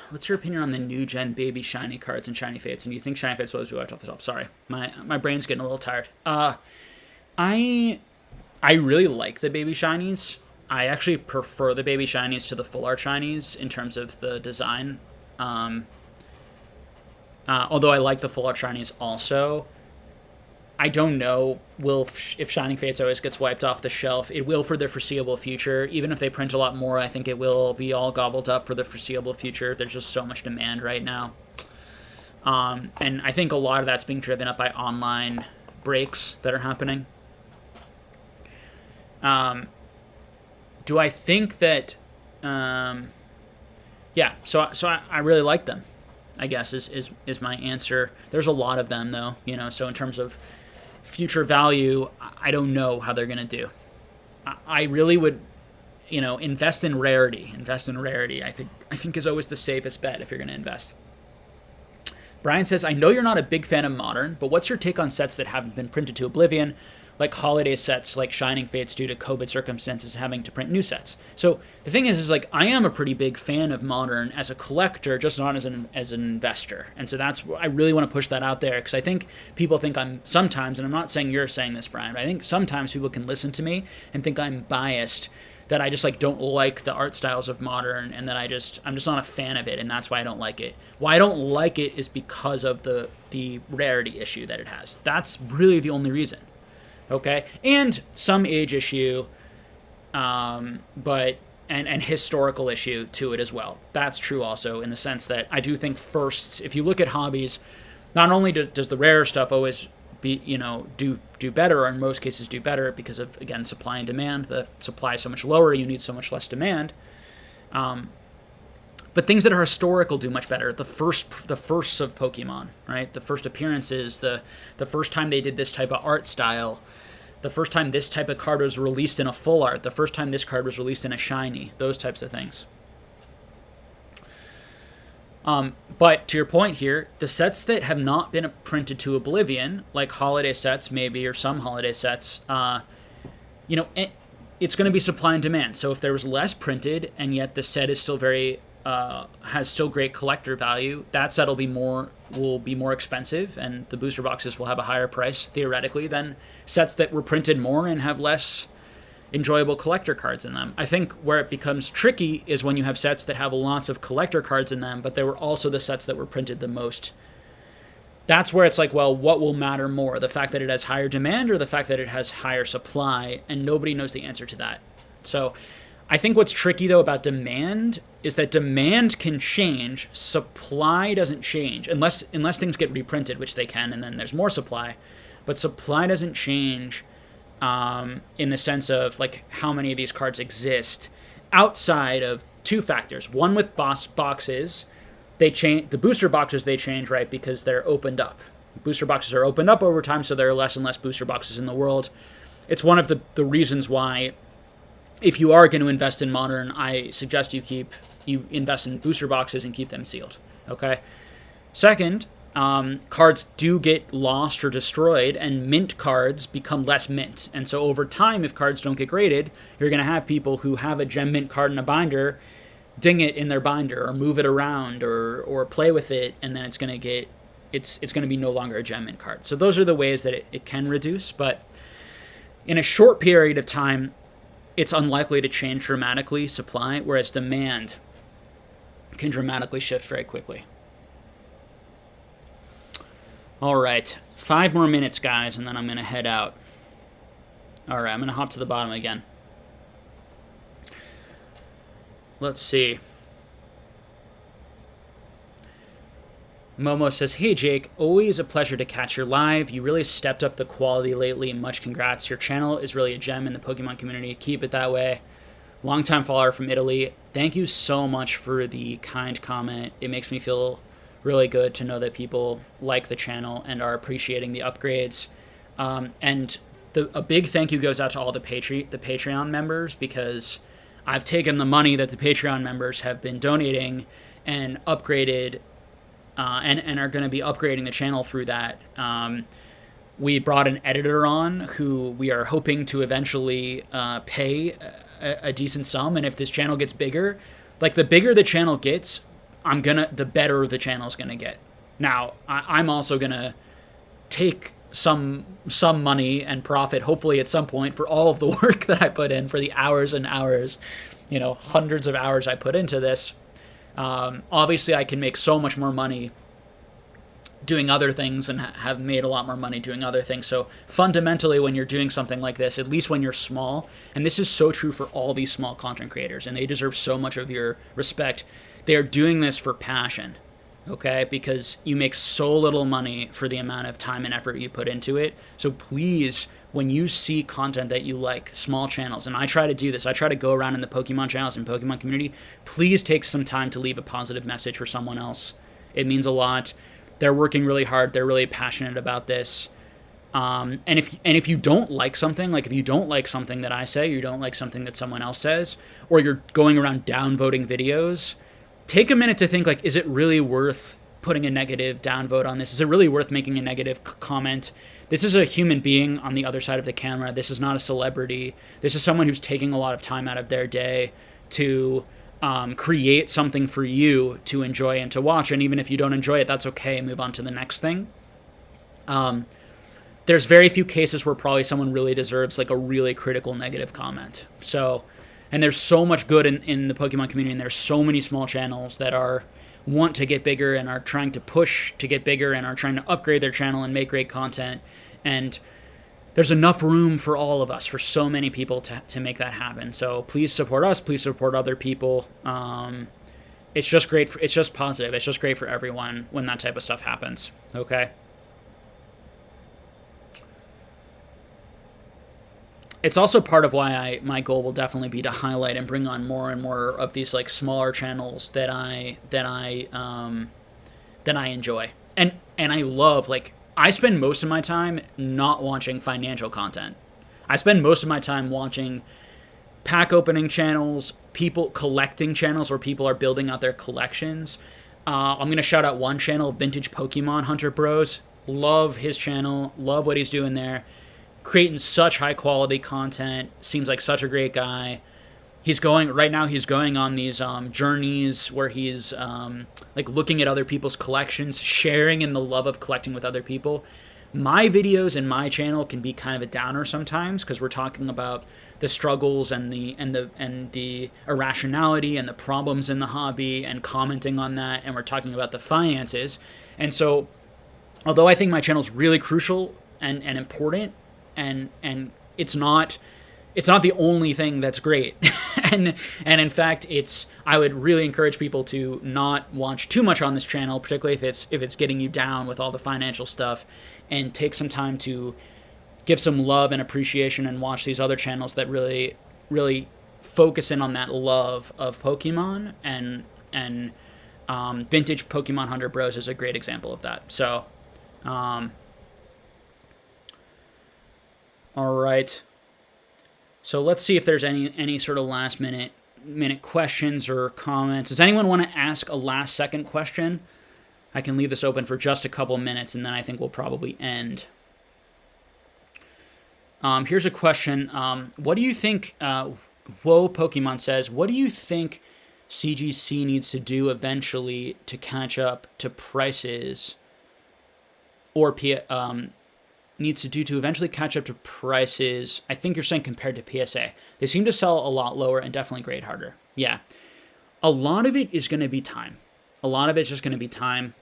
What's your opinion on the new gen baby shiny cards and shiny fates, and do you think shiny fates will always be wiped off the shelf? Sorry, my brain's getting a little tired. I really like the baby shinies. I actually prefer the baby shinies to the full art shinies in terms of the design. Although I like the full art shinies also. I don't know if Shining Fates always gets wiped off the shelf. It will for the foreseeable future. Even if they print a lot more, I think it will be all gobbled up for the foreseeable future. There's just so much demand right now. And I think a lot of that's being driven up by online breaks that are happening. Do I think that... yeah, so I really like them, I guess, is my answer. There's a lot of them, though, so in terms of future value, I don't know how they're going to do. I really would, invest in rarity. I think is always the safest bet if you're going to invest. Brian says, "I know you're not a big fan of Modern, but what's your take on sets that haven't been printed to oblivion, like holiday sets like Shining Fates due to COVID circumstances having to print new sets?" So the thing is like, I am a pretty big fan of Modern as a collector, just not as an investor. And so I really want to push that out there, because I think people think I'm sometimes, and I'm not saying you're saying this, Brian, but I think sometimes people can listen to me and think I'm biased, that I just don't like the art styles of Modern, and that I'm just not a fan of it, and that's why I don't like it. Why I don't like it is because of the rarity issue that it has. That's really the only reason. Okay, and some age issue, but historical issue to it as well. That's true also, in the sense that I do think first, if you look at hobbies, not only does the rare stuff always be do better, or in most cases do better, because of, again, supply and demand. The supply is so much lower, you need so much less demand. But things that are historical do much better. The firsts of Pokemon, right? The first appearances, the first time they did this type of art style, the first time this type of card was released in a full art, the first time this card was released in a shiny, those types of things. But to your point here, the sets that have not been printed to oblivion, like holiday sets maybe, or some holiday sets, it's going to be supply and demand. So if there was less printed, and yet the set is still has still great collector value, that set will be more expensive, and the booster boxes will have a higher price theoretically than sets that were printed more and have less enjoyable collector cards in them. I think where it becomes tricky is when you have sets that have lots of collector cards in them, but they were also the sets that were printed the most. That's where it's like, well, what will matter more? The fact that it has higher demand, or the fact that it has higher supply? And nobody knows the answer to that. So I think what's tricky, though, about demand is that demand can change, supply doesn't change, unless things get reprinted, which they can, and then there's more supply. But supply doesn't change in the sense of how many of these cards exist, outside of two factors. One, with boxes, they change. The booster boxes, they change, right, because they're opened up. Booster boxes are opened up over time, so there are less and less booster boxes in the world. It's one of the reasons why, if you are going to invest in Modern, I suggest you invest in booster boxes and keep them sealed. Okay. Second, cards do get lost or destroyed, and mint cards become less mint. And so over time, if cards don't get graded, you're going to have people who have a gem mint card in a binder ding it in their binder, or move it around, or play with it, and then it's going to be no longer a gem mint card. So those are the ways that it can reduce, but in a short period of time, it's unlikely to change dramatically, supply, whereas demand can dramatically shift very quickly. All right, 5 more minutes, guys, and then I'm going to head out. All right, I'm going to hop to the bottom again. Let's see. Momo says, "Hey Jake, always a pleasure to catch your live. You really stepped up the quality lately. Much congrats. Your channel is really a gem in the Pokemon community. Keep it that way. Longtime follower from Italy." Thank you so much for the kind comment. It makes me feel really good to know that people like the channel and are appreciating the upgrades. And a big thank you goes out to all the Patreon members, because I've taken the money that the Patreon members have been donating and upgraded, and are going to be upgrading the channel through that. We brought an editor on who we are hoping to eventually pay a decent sum, and if this channel gets bigger, like the bigger the channel gets, the better the channel's gonna get. Now, I'm also gonna take some money and profit, hopefully at some point, for all of the work that I put in, for the hours and hours, hundreds of hours I put into this. Obviously, I can make so much more money doing other things, and have made a lot more money doing other things. So fundamentally, when you're doing something like this, at least when you're small, and this is so true for all these small content creators, and they deserve so much of your respect, they are doing this for passion, okay? Because you make so little money for the amount of time and effort you put into it. So please, when you see content that you like, small channels, and I try to do this, I try to go around in the Pokemon channels and Pokemon community, please take some time to leave a positive message for someone else. It means a lot. They're working really hard. They're really passionate about this. And if you don't like something, like if you don't like something that I say, you don't like something that someone else says, or you're going around downvoting videos, take a minute to think, like, is it really worth putting a negative downvote on this? Is it really worth making a negative comment? This is a human being on the other side of the camera. This is not a celebrity. This is someone who's taking a lot of time out of their day to create something for you to enjoy and to watch. And even if you don't enjoy it, that's okay. Move on to the next thing. There's very few cases where probably someone really deserves like a really critical negative comment. So, and there's so much good in the Pokemon community, and there's so many small channels that want to get bigger and are trying to push to get bigger and are trying to upgrade their channel and make great content. And there's enough room for all of us, for so many people to make that happen. So please support us. Please support other people. It's just great. It's just positive. It's just great for everyone when that type of stuff happens. Okay. It's also part of why my goal will definitely be to highlight and bring on more and more of these like smaller channels that I enjoy. And I love, like, I spend most of my time not watching financial content. I spend most of my time watching pack opening channels, people collecting channels where people are building out their collections. I'm going to shout out one channel, Vintage Pokemon Hunter Bros. Love his channel. Love what he's doing there. Creating such high quality content. Seems like such a great guy. Right now he's going on these journeys where he's like looking at other people's collections, sharing in the love of collecting with other people. My videos and my channel can be kind of a downer sometimes, because we're talking about the struggles and the irrationality and the problems in the hobby and commenting on that, and we're talking about the finances. And so, although I think my channel is really crucial and important, and it's not the only thing that's great. and in fact, I would really encourage people to not watch too much on this channel, particularly if it's getting you down with all the financial stuff, and take some time to give some love and appreciation and watch these other channels that really, really focus in on that love of Pokemon. And Vintage Pokemon Hunter Bros is a great example of that. So, all right. So let's see if there's any sort of last minute questions or comments. Does anyone want to ask a last second question? I can leave this open for just a couple minutes, and then I think we'll probably end. Here's a question. What do you think, Whoa Pokemon says, what do you think CGC needs to do eventually to catch up to prices, or needs to do to eventually catch up to prices? I think you're saying compared to PSA. They seem to sell a lot lower and definitely grade harder. Yeah. A lot of it is going to be time. A lot of it's just going to be time.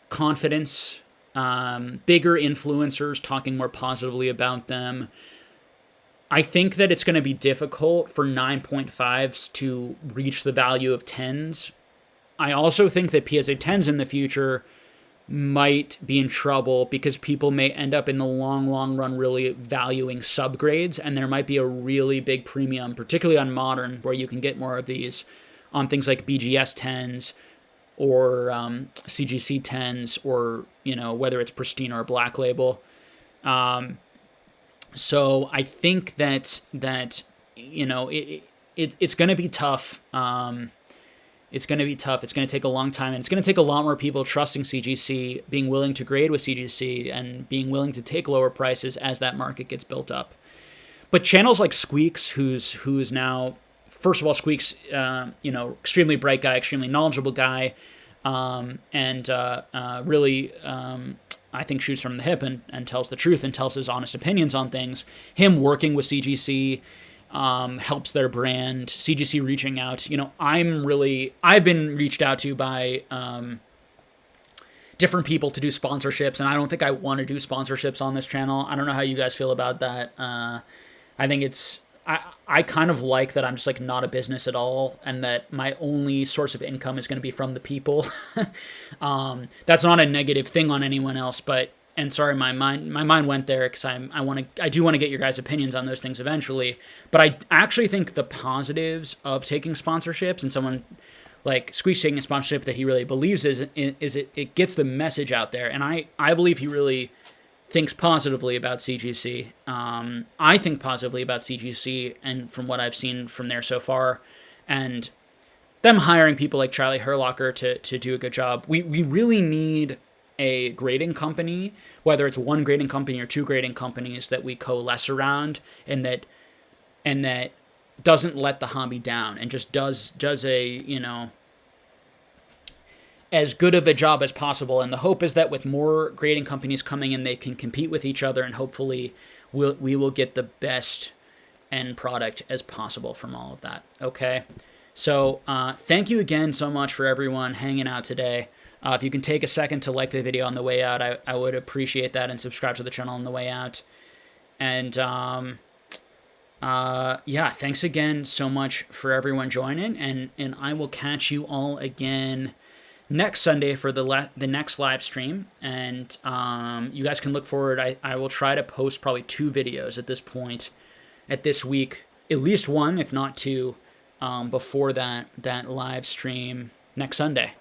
Confidence. Bigger influencers talking more positively about them. I think that it's going to be difficult for 9.5s to reach the value of 10s. I also think that PSA 10s in the future might be in trouble, because people may end up in the long run really valuing subgrades, and there might be a really big premium, particularly on Modern, where you can get more of these on things like BGS 10s or CGC 10s, or whether it's Pristine or Black Label. So I think that it's going to be tough. It's going to be tough. It's going to take a long time, and it's going to take a lot more people trusting CGC, being willing to grade with CGC, and being willing to take lower prices as that market gets built up. But channels like Squeaks, who's now, first of all, Squeaks, extremely bright guy, extremely knowledgeable guy, and really, I think shoots from the hip and tells the truth and tells his honest opinions on things. Him working with CGC helps their brand. CGC reaching out. I've been reached out to by different people to do sponsorships, and I don't think I want to do sponsorships on this channel. I don't know how you guys feel about that. I think I kind of like that I'm just like not a business at all, and that my only source of income is going to be from the people. That's not a negative thing on anyone else, and sorry, my mind went there because I do want to get your guys' opinions on those things eventually. But I actually think the positives of taking sponsorships, and someone like Squeeze taking a sponsorship that he really believes is it gets the message out there, and I believe he really thinks positively about CGC. I think positively about CGC, and from what I've seen from there so far, and them hiring people like Charlie Herlocker to do a good job. We really need a grading company, whether it's one grading company or two grading companies that we coalesce around, and that doesn't let the hobby down and just does a as good of a job as possible. And the hope is that with more grading companies coming in, they can compete with each other, and hopefully we will get the best end product as possible from all of that. Okay, so thank you again so much for everyone hanging out today. If you can take a second to like the video on the way out, I would appreciate that, and subscribe to the channel on the way out. And thanks again so much for everyone joining, and I will catch you all again next Sunday for the next live stream. And you guys can look forward. I will try to post probably 2 videos at this point, at this week, at least 1, if not 2, before that live stream next Sunday.